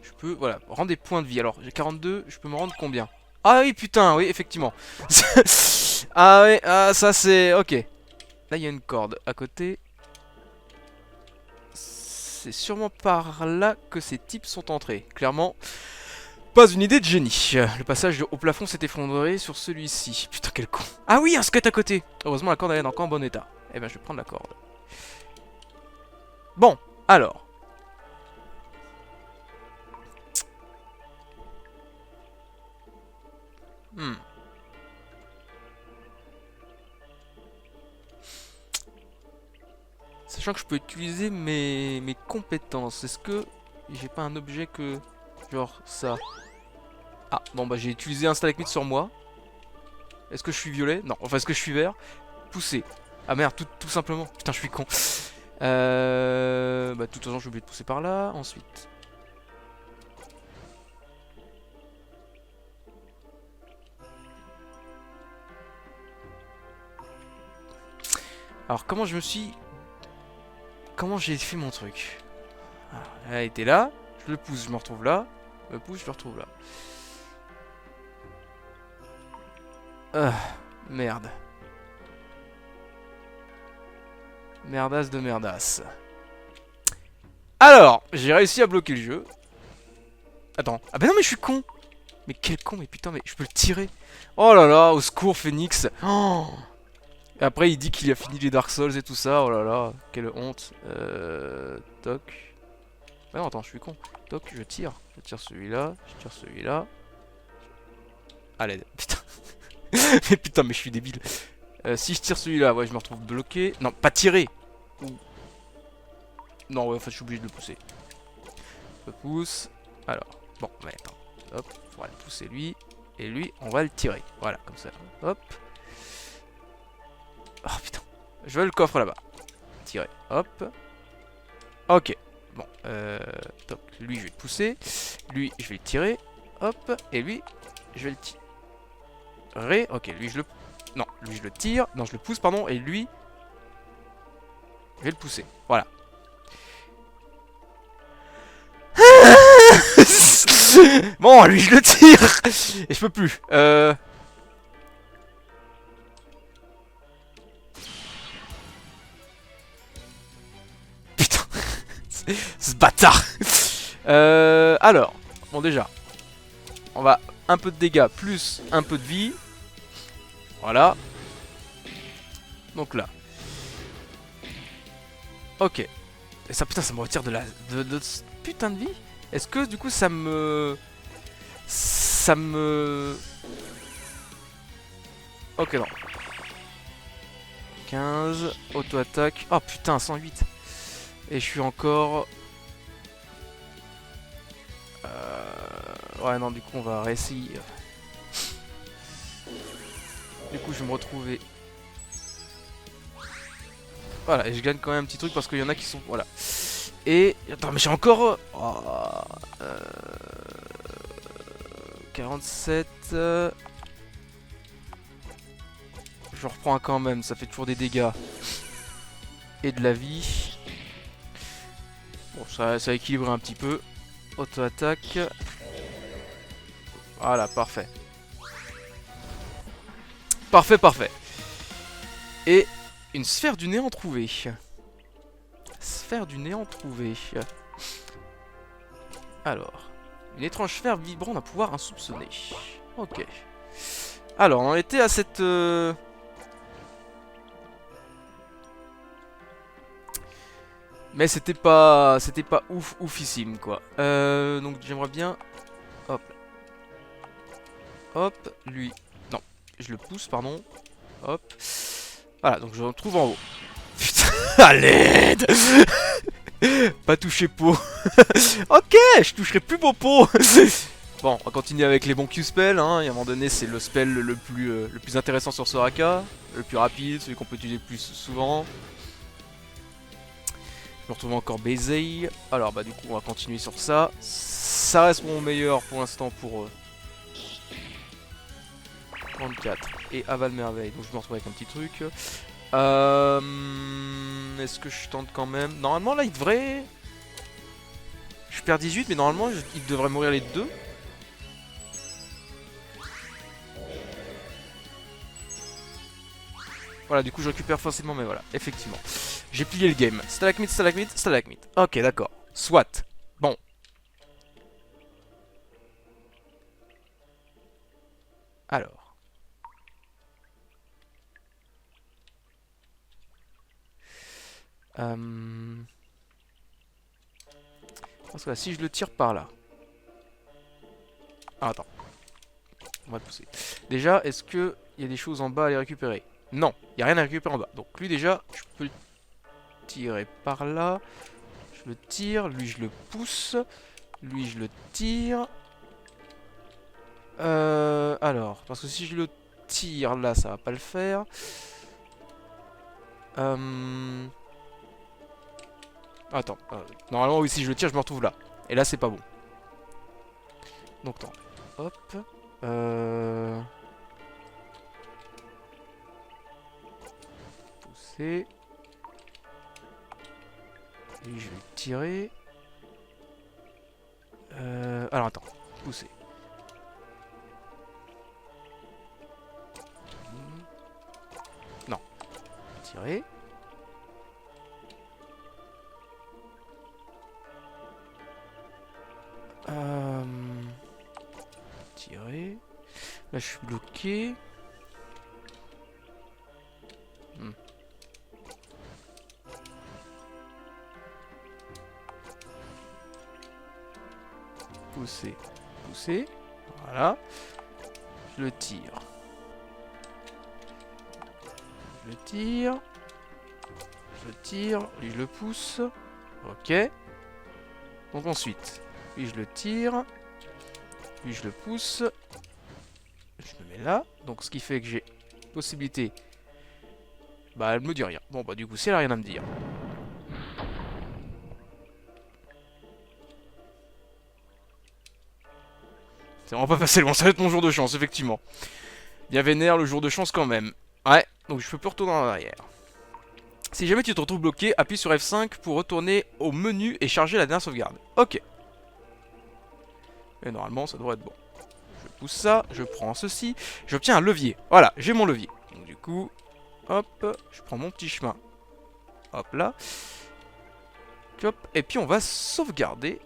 Je peux, voilà, rendre des points de vie. Alors, j'ai 42, je peux me rendre combien? Ah oui, putain, oui, effectivement. Ah oui, ah, ça c'est... Ok. Là, il y a une corde à côté. C'est sûrement par là que ces types sont entrés. Clairement, pas une idée de génie. Le passage au plafond s'est effondré sur celui-ci. Putain, quel con. Ah oui, un squelette à côté. Heureusement, la corde elle est encore en bon état. Eh ben, je vais prendre la corde. Bon, alors. Sachant que je peux utiliser mes compétences. Est-ce que j'ai pas un objet que... Genre ça. Ah, bon bah j'ai utilisé un stalagmite sur moi. Est-ce que je suis violet? Non. Enfin, est-ce que je suis vert? Pousser. Ah merde, tout simplement. Putain, je suis con. Bah, de toute façon, j'ai oublié de pousser par là. Ensuite. Alors, comment je me suis... Comment j'ai fait mon truc? Alors, elle était là. Je le pousse, je me retrouve là. Je le pousse, je me retrouve là. Merde. Merdasse de merdasse. Alors, j'ai réussi à bloquer le jeu. Attends. Ah bah non mais je suis con. Mais quel con, mais putain, mais je peux le tirer. Oh là là, au secours Phoenix. Oh. Et après il dit qu'il a fini les Dark Souls et tout ça. Oh là là, quelle honte. Toc. Ah non, attends, je suis con. Toc, je tire. Je tire celui-là, je tire celui-là. Allez, putain. Mais putain, mais je suis débile. Si je tire celui-là, ouais, je me retrouve bloqué. Non, pas tirer. Non, ouais, en fait, je suis obligé de le pousser. Je le pousse. Alors, bon, mais attends. Hop, on va le pousser lui. Et lui, on va le tirer. Voilà, comme ça. Hop. Oh putain. Je veux le coffre là-bas. Tirer. Hop. Ok. Bon, top. Lui, je vais le pousser. Lui, je vais le tirer. Hop. Et lui, je vais le tirer. Ok, lui, je le... Non, lui, je le tire. Non, je le pousse, pardon. Et lui, je vais le pousser. Voilà. Bon, lui, je le tire. Et je peux plus. Putain. Ce bâtard. Alors. Bon, déjà. On va un peu de dégâts plus un peu de vie. Voilà. Donc là. Ok. Et ça, putain, ça me retire de la... de putain de vie. Est-ce que, du coup, ça me... Ok, non. 15. Auto-attaque. Oh, putain, 108. Et je suis encore... Ouais, non, du coup, on va réessayer. Du coup, je vais me retrouver... Voilà, et je gagne quand même un petit truc parce qu'il y en a qui sont... Voilà. Et... Attends, mais j'ai encore... Oh, 47... Je reprends quand même, ça fait toujours des dégâts. Et de la vie. Bon, ça a équilibré un petit peu. Auto-attaque. Voilà, parfait. Parfait, parfait. Et une sphère du néant trouvée. Sphère du néant trouvée. Alors. Une étrange sphère vibrant d'un pouvoir insoupçonné. Ok. Alors, on en était à cette... Mais c'était pas oufissime quoi. Donc j'aimerais bien, hop, hop, lui, non, je le pousse pardon, hop, voilà donc je le retrouve en haut. Putain, à l'aide. Pas toucher peau. Ok, je toucherai plus vos peaux. Bon, on va continuer avec les bons Q-spells, hein. Et à un moment donné c'est le spell le plus intéressant sur Soraka, le plus rapide, celui qu'on peut utiliser le plus souvent. Je me retrouve encore baisé. Alors bah du coup on va continuer sur ça. Ça reste mon meilleur pour l'instant pour 34 et Aval Merveille. Donc je me retrouve avec un petit truc. Est-ce que je tente quand même? Normalement là il devrait... Je perds 18 mais normalement il devrait mourir les deux. Voilà, du coup je récupère facilement, mais voilà, effectivement. J'ai plié le game. Stalagmite, stalagmite, stalagmite. Ok, d'accord. Soit. Bon. Alors. Parce que là, si je le tire par là. Ah, attends. On va le pousser. Déjà, est-ce qu'il y a des choses en bas à les récupérer? Non, il n'y a rien à récupérer en bas. Donc lui déjà, je peux le tirer par là. Je le tire, lui je le pousse. Lui je le tire. Alors, parce que si je le tire là, ça va pas le faire. Attends, normalement oui, si je le tire, je me retrouve là. Et là, c'est pas bon. Donc attends, hop. Pousser. Lui, je vais le tirer. Alors attends, pousser. Non. Tirer. Là, je suis bloqué. Pousser. Pousser. Voilà. Je le tire. Je le tire. Je le tire. Lui, je le pousse. Ok. Donc ensuite, lui, je le tire. Lui, je le pousse. Je me mets là. Donc ce qui fait que j'ai possibilité... Bah, elle me dit rien. Bon, bah du coup, si elle a rien à me dire. C'est vraiment pas facile, bon, ça va être mon jour de chance, effectivement. Bien vénère, le jour de chance quand même. Ouais, donc je peux plus retourner en arrière. Si jamais tu te retrouves bloqué, appuie sur F5 pour retourner au menu et charger la dernière sauvegarde. Ok. Et normalement, ça devrait être bon. Je pousse ça, je prends ceci, j'obtiens un levier. Voilà, j'ai mon levier. Donc du coup, hop, je prends mon petit chemin. Hop là. Hop, et puis on va sauvegarder.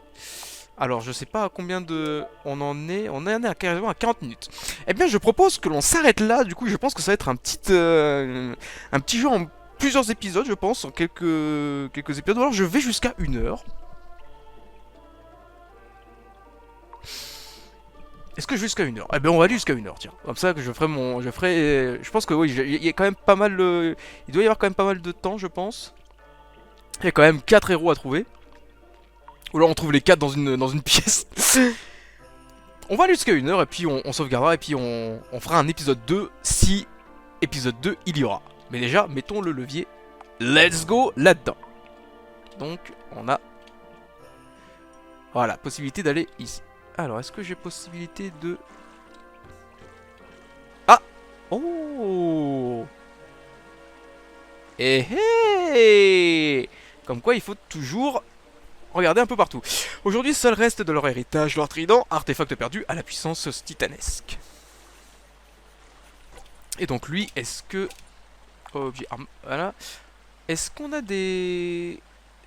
Alors, je sais pas à combien de... On en est à carrément à 40 minutes. Eh bien, je propose que l'on s'arrête là. Du coup, je pense que ça va être un petit jeu en plusieurs épisodes, je pense, en quelques épisodes. Ou alors, je vais jusqu'à 1 heure. Est-ce que je vais jusqu'à 1 heure? Eh bien, on va aller jusqu'à 1 heure, tiens. Comme ça, que je ferai... Je pense que oui, il y a quand même pas mal... Il doit y avoir quand même pas mal de temps, je pense. Il y a quand même 4 héros à trouver. Ou alors on trouve les 4 dans une pièce. On va aller jusqu'à 1 heure et puis on sauvegardera et puis on fera un épisode 2 si épisode 2 il y aura. Mais déjà, mettons le levier. Let's go là-dedans. Donc, on a... Voilà, possibilité d'aller ici. Alors, est-ce que j'ai possibilité de... Ah! Oh! Eh hey! Comme quoi, il faut toujours... Regardez un peu partout. Aujourd'hui, seul reste de leur héritage, leur trident, artefact perdu à la puissance titanesque. Et donc lui, est-ce que... Objet arme... Voilà. Est-ce qu'on a des...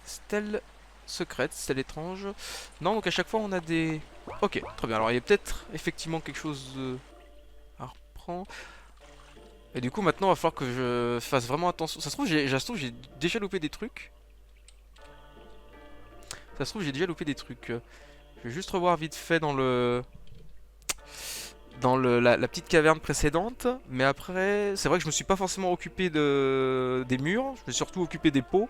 stèles secrètes, stèles étranges? Non, donc à chaque fois on a des... Ok, très bien. Alors il y a peut-être effectivement quelque chose à reprendre. Et du coup maintenant il va falloir que je fasse vraiment attention. Ça se trouve j'ai déjà loupé des trucs. Ça se trouve j'ai déjà loupé des trucs. Je vais juste revoir vite fait dans la petite caverne précédente. Mais après, c'est vrai que je me suis pas forcément occupé des murs. Je me suis surtout occupé des pots.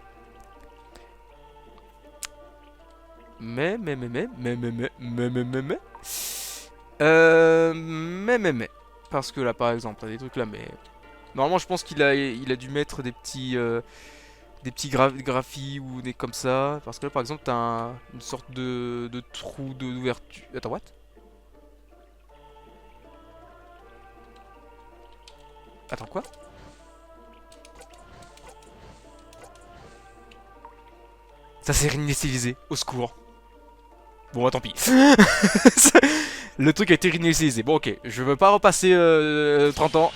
Mais. Parce que là par exemple, t'as des trucs là, mais... Normalement je pense qu'il a dû mettre des petits... graphies ou des comme ça. Parce que là par exemple t'as une sorte de trou d'ouverture. Attends, what? Attends, quoi? Ça s'est réinitialisé, au secours. Bon, bah, tant pis. Le truc a été réinitialisé. Bon, ok, je veux pas repasser 30 ans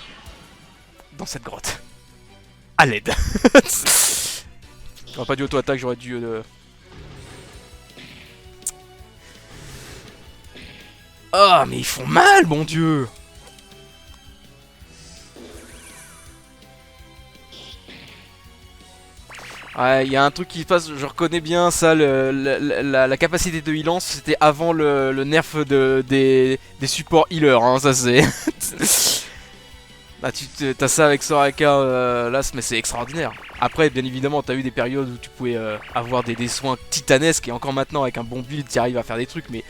dans cette grotte. À l'aide. J'aurais pas dû auto-attaque, j'aurais dû... Ah, mais ils font mal, mon dieu! Ouais, il y a un truc qui passe, je reconnais bien ça, la capacité de healance, c'était avant le nerf des supports healers, hein, ça c'est... Là, t'as ça avec Soraka, là, mais c'est extraordinaire. Après, bien évidemment, t'as eu des périodes où tu pouvais avoir des soins titanesques, et encore maintenant, avec un bon build, tu arrives à faire des trucs, mais...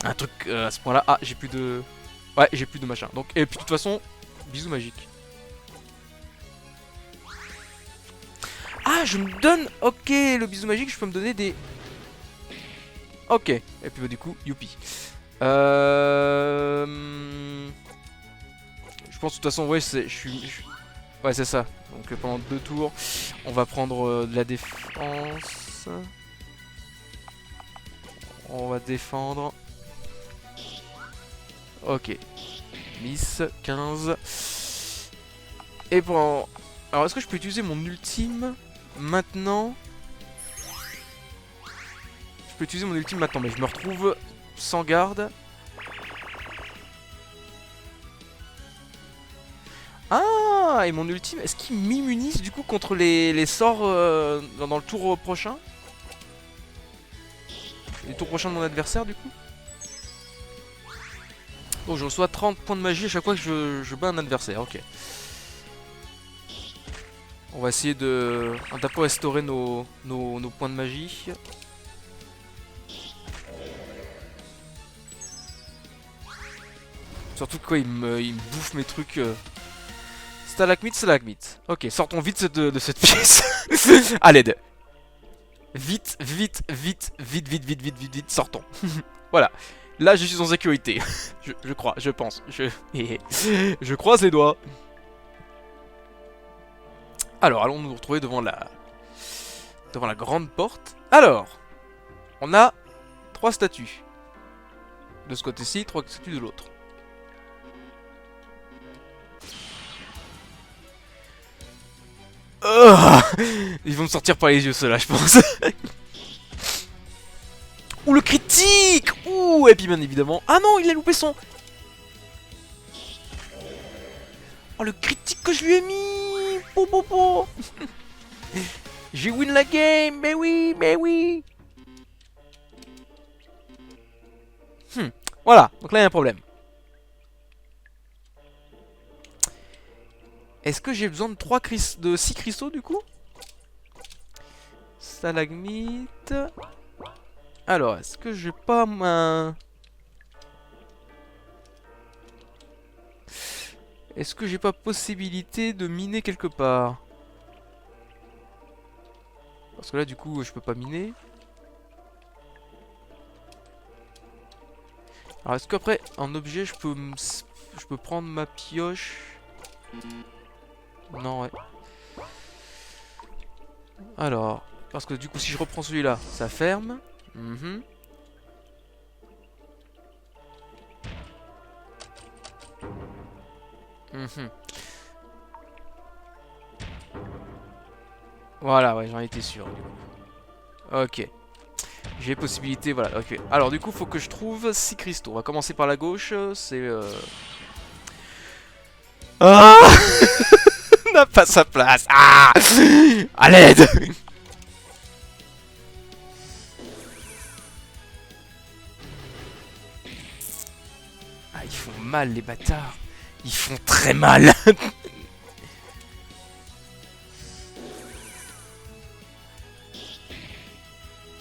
Un truc à ce point-là... Ah, j'ai plus de... Ouais, j'ai plus de machin. Donc, et puis de toute façon, bisous magique. Ah, je me donne... Ok, le bisou magique, je peux me donner des... Ok. Et puis bah, du coup, youpi. Je pense de toute façon, ouais, je suis... Ouais, c'est ça. Donc pendant 2 tours, on va prendre de la défense. On va défendre. Ok. Miss, 15. Et pour... Alors, est-ce que je peux utiliser mon ultime maintenant? Je peux utiliser mon ultime maintenant, mais je me retrouve sans garde. Ah, et mon ultime, est-ce qu'il m'immunise du coup contre les sorts dans le tour prochain? Les tours prochains de mon adversaire du coup? Oh, je reçois 30 points de magie à chaque fois que je bats un adversaire, ok. On va essayer de un peu restaurer nos points de magie. Surtout que quoi, il me bouffe mes trucs. Stalagmite, stalagmite. Ok, sortons vite de cette pièce. À l'aide. Vite, vite, vite, vite, vite, vite, vite, vite, vite, sortons. Voilà. Là, je suis en sécurité. je crois, je pense. Je croise les doigts. Alors, allons nous retrouver devant la grande porte. Alors, on a 3 statues. De ce côté-ci, 3 statues de l'autre. Oh, ils vont me sortir par les yeux, ceux-là, je pense. Ouh, le critique! Ouh, et puis bien évidemment... Ah non, il a loupé son... Oh, le critique que je lui ai mis! Po, po, po. J'ai win la game! Mais oui, mais oui! Voilà, donc là, il y a un problème. Est-ce que j'ai besoin de 6 cristaux, du coup? Stalagmite... Alors, est-ce que j'ai pas un... Est-ce que j'ai pas possibilité de miner quelque part? Parce que là, du coup, je peux pas miner. Alors, est-ce qu'après, en objet, je peux prendre ma pioche? Non, ouais. Alors, parce que du coup, si je reprends celui-là, ça ferme. Mhm. Mhm. Voilà, ouais, j'en étais sûr. Ok. J'ai possibilité, voilà, ok. Alors, du coup, faut que je trouve 6 cristaux. On va commencer par la gauche, c'est... Ah n'a pas sa place. Ah à l'aide. Ah, ils font mal, les bâtards. Ils font très mal.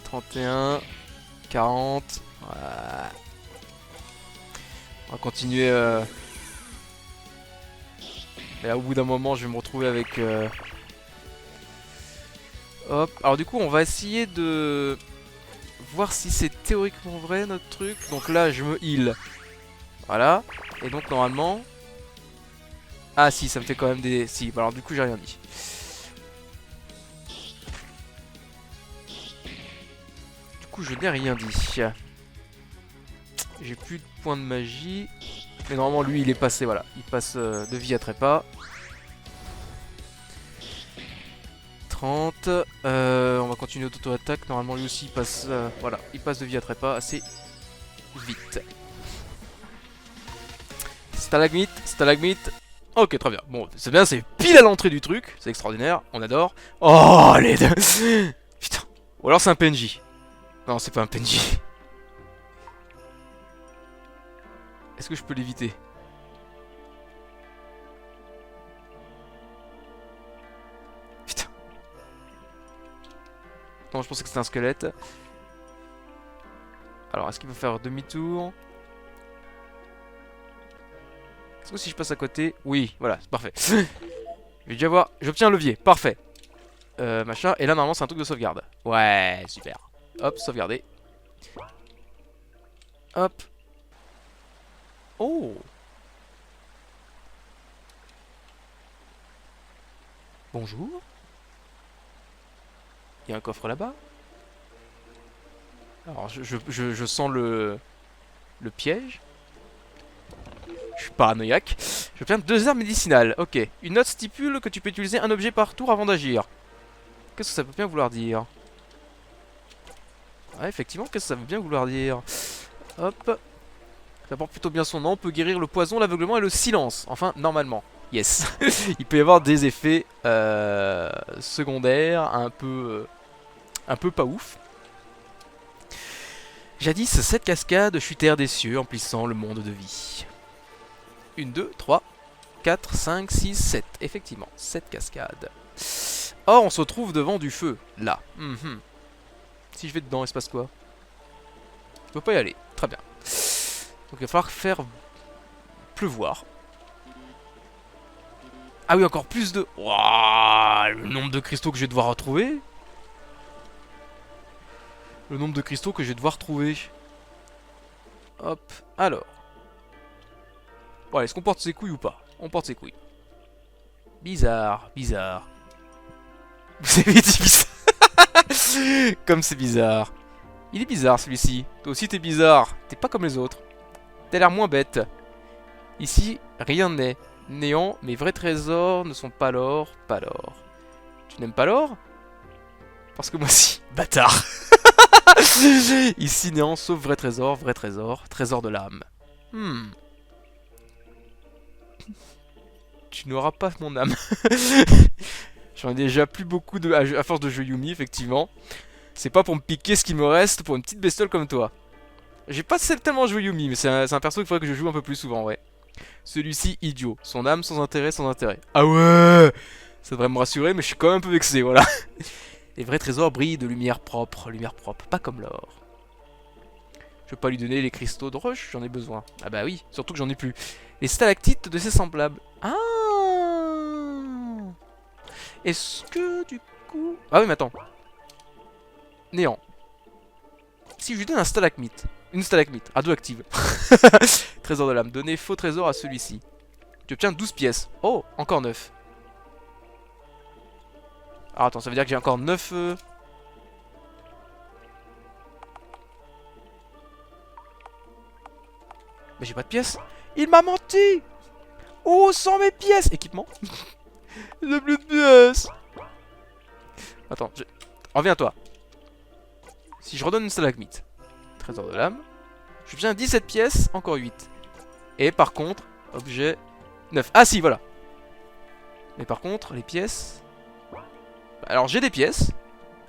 ...31... 40... Voilà. On va continuer... Et là, au bout d'un moment, je vais me retrouver avec... Hop. Alors du coup, on va essayer de... voir si c'est théoriquement vrai, notre truc. Donc là, je me heal. Voilà. Et donc, normalement... Ah si, ça me fait quand même des... Si, alors du coup, j'ai rien dit. Du coup, je n'ai rien dit. J'ai plus de points de magie. Mais normalement, lui, il est passé, voilà. Il passe de vie à trépas. 30. On va continuer d'auto-attaque. Normalement, lui aussi, il passe, voilà. Il passe de vie à trépas assez vite. Stalagmite, stalagmite. Ok, très bien. Bon, c'est bien, c'est pile à l'entrée du truc. C'est extraordinaire, on adore. Oh, les deux. Putain. Ou alors c'est un PNJ. Non, c'est pas un PNJ. Est-ce que je peux l'éviter? Putain. Non, je pensais que c'était un squelette. Alors, est-ce qu'il peut faire demi-tour? Est-ce que si je passe à côté... Oui, voilà, c'est parfait. Je vais déjà voir... J'obtiens un levier, parfait. Machin, et là, normalement, c'est un truc de sauvegarde. Ouais, super. Hop, sauvegarder. Hop. Oh. Bonjour. Il y a un coffre là-bas. Alors, je sens le piège. Je suis paranoïaque. J'obtiens 2 herbes médicinales. Ok. Une note stipule que tu peux utiliser un objet par tour avant d'agir. Qu'est-ce que ça peut bien vouloir dire? Ouais, effectivement, qu'est-ce que ça veut bien vouloir dire? Hop. Ça porte plutôt bien son nom. On peut guérir le poison, l'aveuglement et le silence. Enfin, normalement. Yes. Il peut y avoir des effets secondaires un peu pas ouf. Jadis, cette cascade chutèrent des cieux, emplissant le monde de vie. 1, 2, 3, 4, 5, 6, 7. Effectivement, 7 cascades. Or, on se retrouve devant du feu, là. Si je vais dedans, il se passe quoi? Je peux pas y aller. Très bien. Donc, il va falloir faire pleuvoir. Ah oui, encore plus de... Wouah, le nombre de cristaux que je vais devoir retrouver. Le nombre de cristaux que je vais devoir trouver. Hop, alors. Bon, est-ce qu'on porte ses couilles ou pas? On porte ses couilles. Bizarre, bizarre. Vous avez dit bizarre. Comme c'est bizarre. Il est bizarre celui-ci. Toi aussi t'es bizarre. T'es pas comme les autres. T'as l'air moins bête. Ici, rien n'est. Néant, mes vrais trésors ne sont pas l'or, pas l'or. Tu n'aimes pas l'or? Parce que moi si. Bâtard. Ici, néant, sauf vrai trésor, trésor de l'âme. Tu n'auras pas mon âme. J'en ai déjà plus beaucoup à force de jeux Yumi, effectivement. C'est pas pour me piquer ce qui me reste pour une petite bestiole comme toi. J'ai pas tellement joué Yumi, mais c'est un perso qu'il faudrait que je joue un peu plus souvent, ouais. Celui-ci, idiot. Son âme sans intérêt, sans intérêt. Ah ouais! Ça devrait me rassurer, mais je suis quand même un peu vexé, voilà. Les vrais trésors brillent de lumière propre, pas comme l'or. Je peux pas lui donner les cristaux de roche, j'en ai besoin. Ah bah oui, surtout que j'en ai plus. Les stalactites de ses semblables. Ah! Est-ce que du coup... Ah oui, mais attends. Néant. Si je lui donne un stalagmite, une stalagmite, radioactive. Trésor de l'âme. Donnez faux trésor à celui-ci. Tu obtiens 12 pièces. Oh, encore 9. Alors attends, ça veut dire que j'ai encore 9... Mais j'ai pas de pièces. Il m'a menti. Oh, sans mes pièces. Équipement. J'ai plus de pièces. Attends, reviens-toi. Si je redonne une stalagmite. Trésor de l'âme. Je viens 17 pièces, encore 8. Et par contre, objet 9. Ah si, voilà. Mais par contre, les pièces... Alors j'ai des pièces.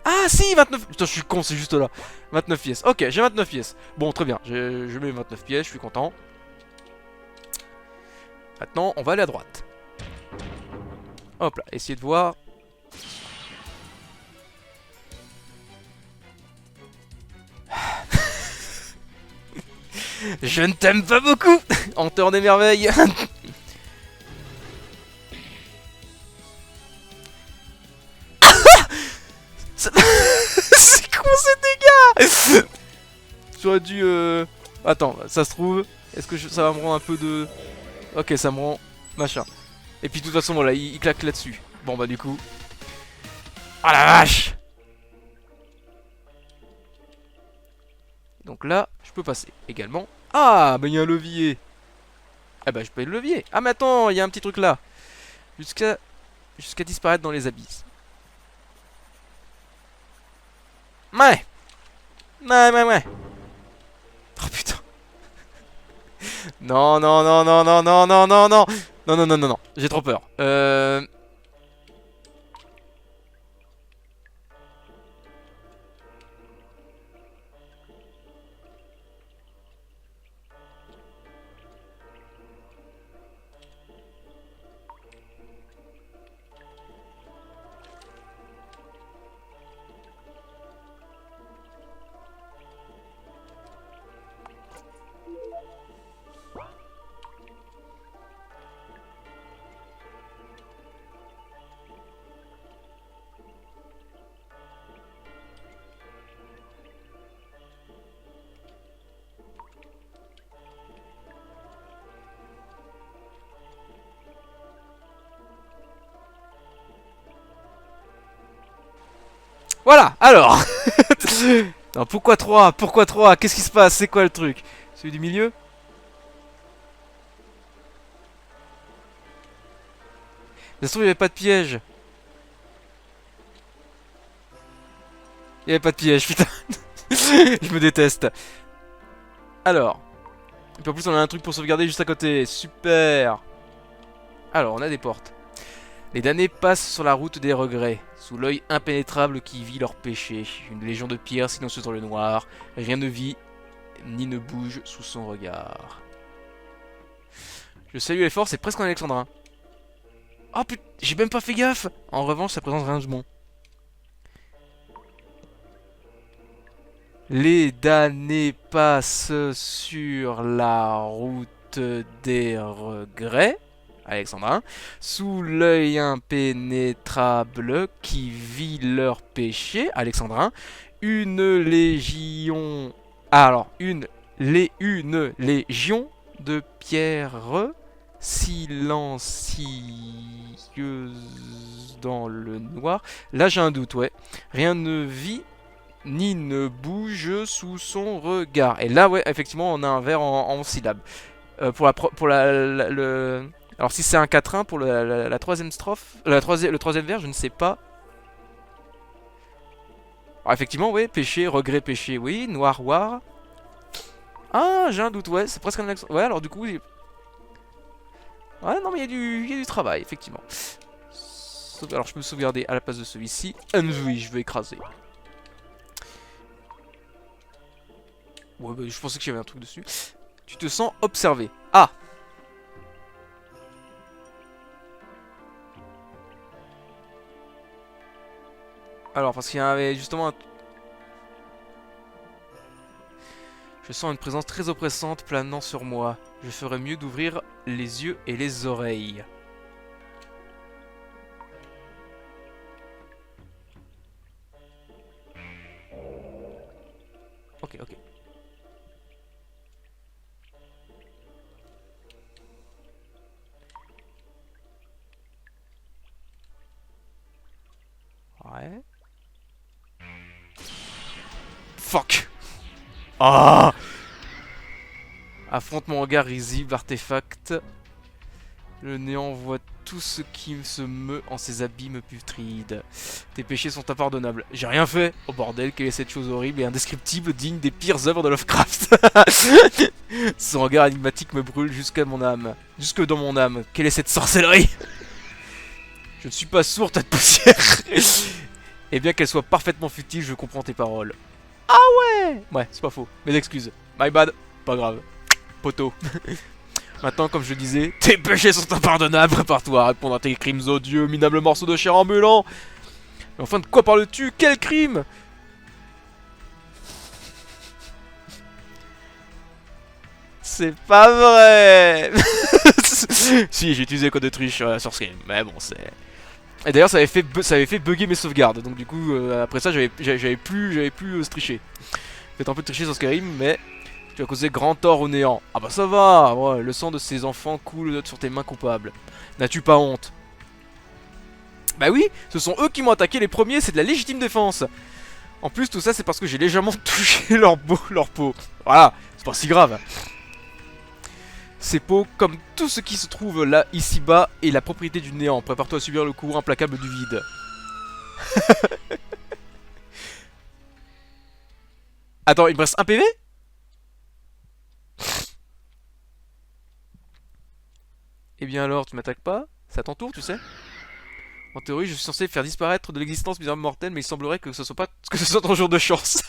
Ah si, 29... Putain, je suis con, c'est juste là. 29 pièces. Ok, j'ai 29 pièces. Bon, très bien. Je mets 29 pièces, je suis content. Maintenant, on va aller à droite. Hop là, essayez de voir. Je ne t'aime pas beaucoup. Hanteur des merveilles. C'est con ces dégâts. J'aurais dû... Attends, ça se trouve... Est-ce que ça va me rendre un peu de... Ok, ça me rend... Machin. Et puis de toute façon, voilà, il claque là-dessus. Bon bah du coup... Oh la vache. Donc là, je peux passer également. Ah, bah il y a un levier. Ah bah je peux le levier. Ah mais attends, il y a un petit truc là. Jusqu'à disparaître dans les abysses. Ouais. Ouais. Oh putain. Non. Non. J'ai trop peur. Voilà, alors. Non, pourquoi 3? Pourquoi 3? Qu'est-ce qui se passe? C'est quoi le truc? Celui du milieu? Ça se trouve, il n'y avait pas de piège. Il n'y avait pas de piège, putain. Je me déteste. Alors. Et puis en plus, on a un truc pour sauvegarder juste à côté. Super. Alors, on a des portes. Les damnés passent sur la route des regrets, sous l'œil impénétrable qui vit leurs péchés. Une légion de pierres silencieuse dans le noir. Rien ne vit, ni ne bouge sous son regard. Je salue l'effort, c'est presque un alexandrin. Oh putain, j'ai même pas fait gaffe. En revanche, ça présente rien de bon. Les damnés passent sur la route des regrets, alexandrin, sous l'œil impénétrable qui vit leurs péchés, alexandrin, une légion... Ah, alors, une légion de pierres silencieuses dans le noir. Là, j'ai un doute, ouais. Rien ne vit ni ne bouge sous son regard. Et là, ouais, effectivement, on a un vers en syllabes. Alors, si c'est un quatrain pour la troisième strophe, le troisième vers, je ne sais pas. Alors, effectivement, ouais, péché, regret, péché, oui, noir, war. Ah, j'ai un doute, ouais, c'est presque un accent. Ouais, alors du coup, ouais, non, mais il y a du travail, effectivement. Alors, je peux me sauvegarder à la place de celui-ci. Oui, je vais écraser. Ouais, bah, je pensais qu'il y avait un truc dessus. Tu te sens observé. Ah! Alors, parce qu'il y avait justement un... Je sens une présence très oppressante planant sur moi. Je ferais mieux d'ouvrir les yeux et les oreilles. Ok, ok. Ouais. Fuck. Ah. Affronte mon regard risible, artefact. Le néant voit tout ce qui se meut en ses abîmes putrides. Tes péchés sont impardonnables. J'ai rien fait. Oh bordel, quelle est cette chose horrible et indescriptible digne des pires œuvres de Lovecraft. Son regard énigmatique me brûle jusqu'à mon âme. Jusque dans mon âme. Quelle est cette sorcellerie? Je ne suis pas sourd, tas de poussière. Et bien qu'elle soit parfaitement futile, je comprends tes paroles. Ah ouais. Ouais, c'est pas faux. Mes excuses. My bad. Pas grave. Poteau. Maintenant, comme je le disais, tes péchés sont impardonnables. Prépare-toi à répondre à tes crimes odieux, minable morceau de chair ambulant. Mais enfin, de quoi parles-tu? Quel crime? C'est pas vrai. Si, j'ai utilisé le code de triche sur Skyrim, mais bon, c'est... Et d'ailleurs, ça avait fait bugger mes sauvegardes, donc du coup, après ça, j'avais plus tricher. Peut-être un peu de tricher sur Skyrim, mais tu as causé grand tort au néant. Ah bah ça va, ouais, le sang de ces enfants coule sur tes mains coupables. N'as-tu pas honte? Bah oui, ce sont eux qui m'ont attaqué les premiers, c'est de la légitime défense. En plus, tout ça, c'est parce que j'ai légèrement touché leur peau. Voilà, c'est pas si grave. Ces peaux, comme tout ce qui se trouve là, ici-bas, est la propriété du néant. Prépare-toi à subir le courroux implacable du vide. Attends, il me reste un PV? Eh bien alors, tu m'attaques pas? C'est à ton tour, tu sais? En théorie, je suis censé faire disparaître de l'existence mes armes mortelles, mais il semblerait que ce soit ton jour de chance.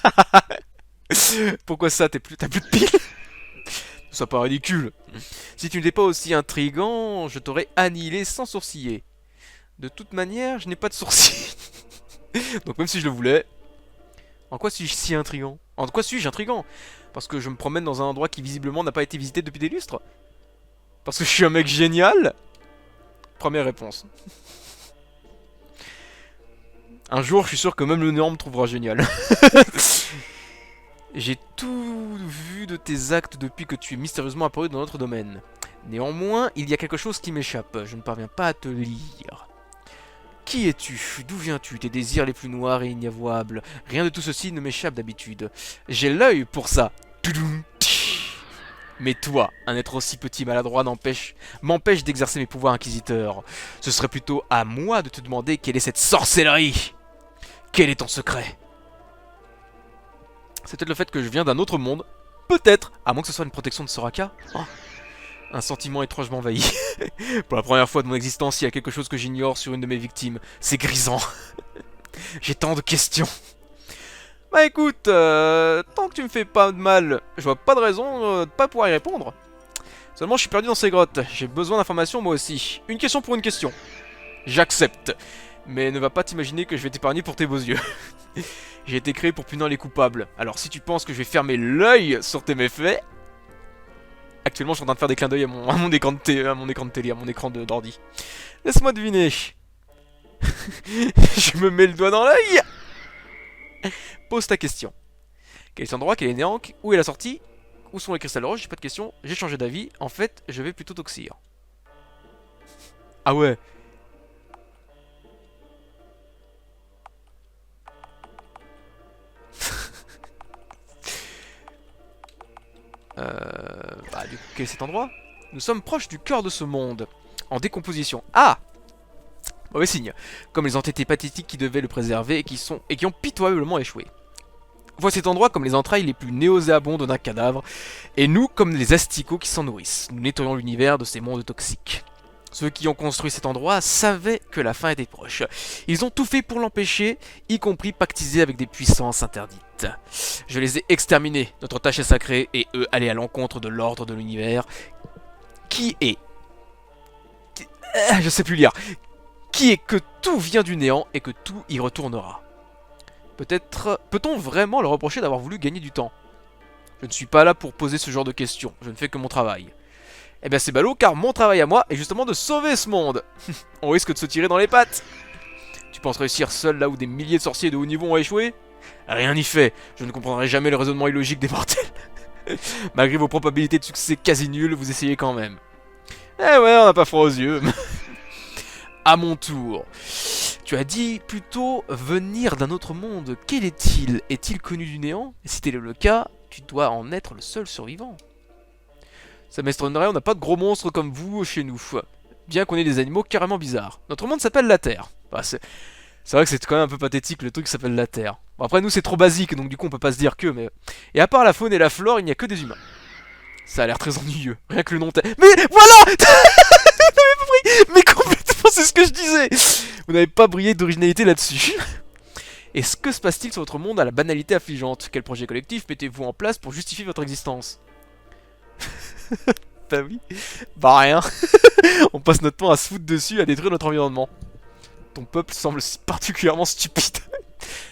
Pourquoi ça? T'as plus de piles? Ça paraît ridicule. Si tu n'étais pas aussi intrigant, je t'aurais annihilé sans sourciller. De toute manière, je n'ai pas de sourcils. Donc même si je le voulais... En quoi suis-je si intrigant? En quoi suis-je intrigant? Parce que je me promène dans un endroit qui visiblement n'a pas été visité depuis des lustres? Parce que je suis un mec génial? Première réponse. Un jour, je suis sûr que même le néant me trouvera génial. J'ai tout vu de tes actes depuis que tu es mystérieusement apparu dans notre domaine. Néanmoins, il y a quelque chose qui m'échappe. Je ne parviens pas à te lire. Qui es-tu? D'où viens-tu? Tes désirs les plus noirs et inavouables. Rien de tout ceci ne m'échappe d'habitude. J'ai l'œil pour ça. Mais toi, un être aussi petit et maladroit m'empêche d'exercer mes pouvoirs inquisiteurs. Ce serait plutôt à moi de te demander quelle est cette sorcellerie. Quel est ton secret? C'est peut-être le fait que je viens d'un autre monde. Peut-être, à moins que ce soit une protection de Soraka. Oh. Un sentiment étrange m'envahit. Pour la première fois de mon existence, il y a quelque chose que j'ignore sur une de mes victimes. C'est grisant. J'ai tant de questions. Bah écoute, tant que tu me fais pas de mal, je vois pas de raison de pas pouvoir y répondre. Seulement je suis perdu dans ces grottes, j'ai besoin d'informations moi aussi. Une question pour une question. J'accepte. Mais ne va pas t'imaginer que je vais t'épargner pour tes beaux yeux. J'ai été créé pour punir les coupables. Alors si tu penses que je vais fermer l'œil sur tes méfaits... Actuellement je suis en train de faire des clins d'œil à mon écran de télé, à mon écran d'ordi. Laisse-moi deviner. Je me mets le doigt dans l'œil. Pose ta question. Quel est cet endroit? Quel est néant? Où est la sortie? Où sont les cristals rouges? J'ai pas de question. J'ai changé d'avis. En fait, je vais plutôt toxir. Ah ouais. Bah du coup, quel est cet endroit? Nous sommes proches du cœur de ce monde. En décomposition. Ah! Mauvais signe. Comme les entêtés pathétiques qui devaient le préserver et qui ont pitoyablement échoué. Voici cet endroit comme les entrailles les plus nauséabondes d'un cadavre, et nous comme les asticots qui s'en nourrissent. Nous nettoyons l'univers de ces mondes toxiques. Ceux qui ont construit cet endroit savaient que la fin était proche. Ils ont tout fait pour l'empêcher, y compris pactiser avec des puissances interdites. Je les ai exterminés, notre tâche est sacrée, et eux aller à l'encontre de l'ordre de l'univers. Qui est... Je sais plus lire. Qui est que tout vient du néant et que tout y retournera. Peut-on vraiment leur reprocher d'avoir voulu gagner du temps? Je ne suis pas là pour poser ce genre de questions, je ne fais que mon travail. Eh bien c'est ballot car mon travail à moi est justement de sauver ce monde. On risque de se tirer dans les pattes. Tu penses réussir seul là où des milliers de sorciers de haut niveau ont échoué? Rien n'y fait, je ne comprendrai jamais le raisonnement illogique des mortels. Malgré vos probabilités de succès quasi nulles, vous essayez quand même. Eh ouais, on n'a pas froid aux yeux. À mon tour. Tu as dit plutôt venir d'un autre monde. Quel est-il? Est-il connu du néant? Et si tel est le cas, tu dois en être le seul survivant. Ça m'étonnerait, on n'a pas de gros monstres comme vous chez nous. Bien qu'on ait des animaux carrément bizarres. Notre monde s'appelle la Terre. Bah, c'est vrai que c'est quand même un peu pathétique le truc qui s'appelle la Terre. Bon, après nous c'est trop basique donc du coup on peut pas se dire que mais... Et à part la faune et la flore, il n'y a que des humains. Ça a l'air très ennuyeux. Rien que le nom... Mais voilà. Mais complètement, c'est ce que je disais. Vous n'avez pas brillé d'originalité là-dessus. Et que se passe-t-il sur votre monde à la banalité affligeante? Quel projet collectif mettez-vous en place pour justifier votre existence? Bah oui. Bah rien. On passe notre temps à se foutre dessus, à détruire notre environnement. Ton peuple semble particulièrement stupide.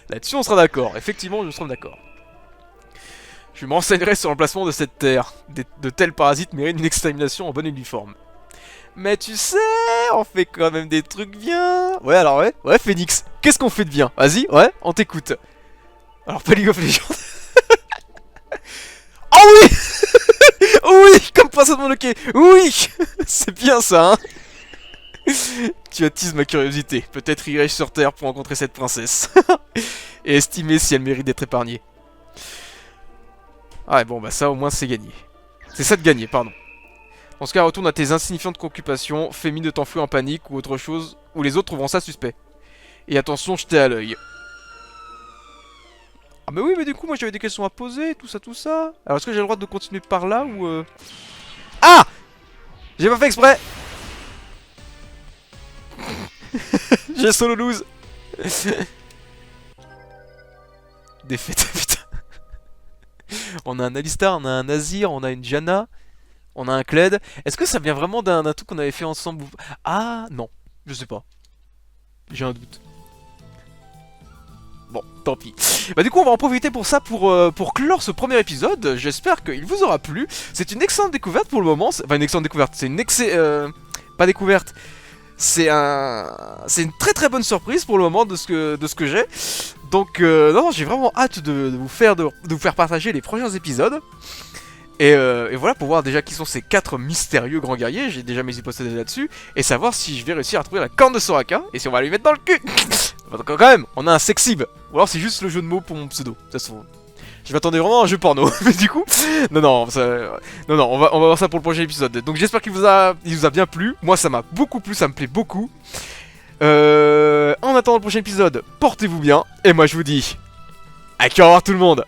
Là-dessus on sera d'accord. Effectivement, je serai d'accord. Je me renseignerai sur l'emplacement de cette terre. De tels parasites méritent une extermination en bonne uniforme. Mais tu sais, on fait quand même des trucs bien. Ouais, alors ouais, Phoenix, qu'est-ce qu'on fait de bien? Vas-y, ouais, on t'écoute. Alors, pas League of Legends. Oh oui. Oui, comme Princesse Mononoke. Oui. C'est bien ça, hein. Tu attises ma curiosité. Peut-être irai-je sur Terre pour rencontrer cette princesse. Et estimer si elle mérite d'être épargnée. Ah ouais, bon, bah ça au moins c'est gagné. C'est ça de gagner, pardon. Dans ce cas, retourne à tes insignifiantes occupations, fais mine de t'enfuir en panique ou autre chose, où les autres trouveront ça suspect. Et attention, jetez à l'œil. Ah mais oui, mais du coup, moi j'avais des questions à poser, tout ça. Alors est-ce que j'ai le droit de continuer par là ou... Ah! J'ai pas fait exprès. J'ai solo lose. Défaite, putain. On a un Alistar, on a un Azir, on a une Janna. On a un Kled. Est-ce que ça vient vraiment d'un truc qu'on avait fait ensemble? Ah non, je sais pas. J'ai un doute. Bon, tant pis. Bah du coup, on va en profiter pour ça, pour clore ce premier épisode. J'espère qu'il vous aura plu. C'est une excellente découverte pour le moment. Enfin, une excellente découverte. C'est une pas découverte. C'est une très très bonne surprise pour le moment de ce que j'ai. Donc, non, j'ai vraiment hâte de vous faire partager les prochains épisodes. Et voilà, pour voir déjà qui sont ces 4 mystérieux grands guerriers, j'ai déjà mes hypothèses là-dessus, et savoir si je vais réussir à trouver la corne de Soraka, et si on va lui mettre dans le cul. Donc quand même, on a un sexib, ou alors c'est juste le jeu de mots pour mon pseudo, ça se trouve. Je m'attendais vraiment à un jeu porno, mais du coup, non, on va voir ça pour le prochain épisode. Donc j'espère qu'il vous a bien plu, moi ça m'a beaucoup plu, ça me plaît beaucoup. En attendant le prochain épisode, portez-vous bien, et moi je vous dis, à au revoir tout le monde.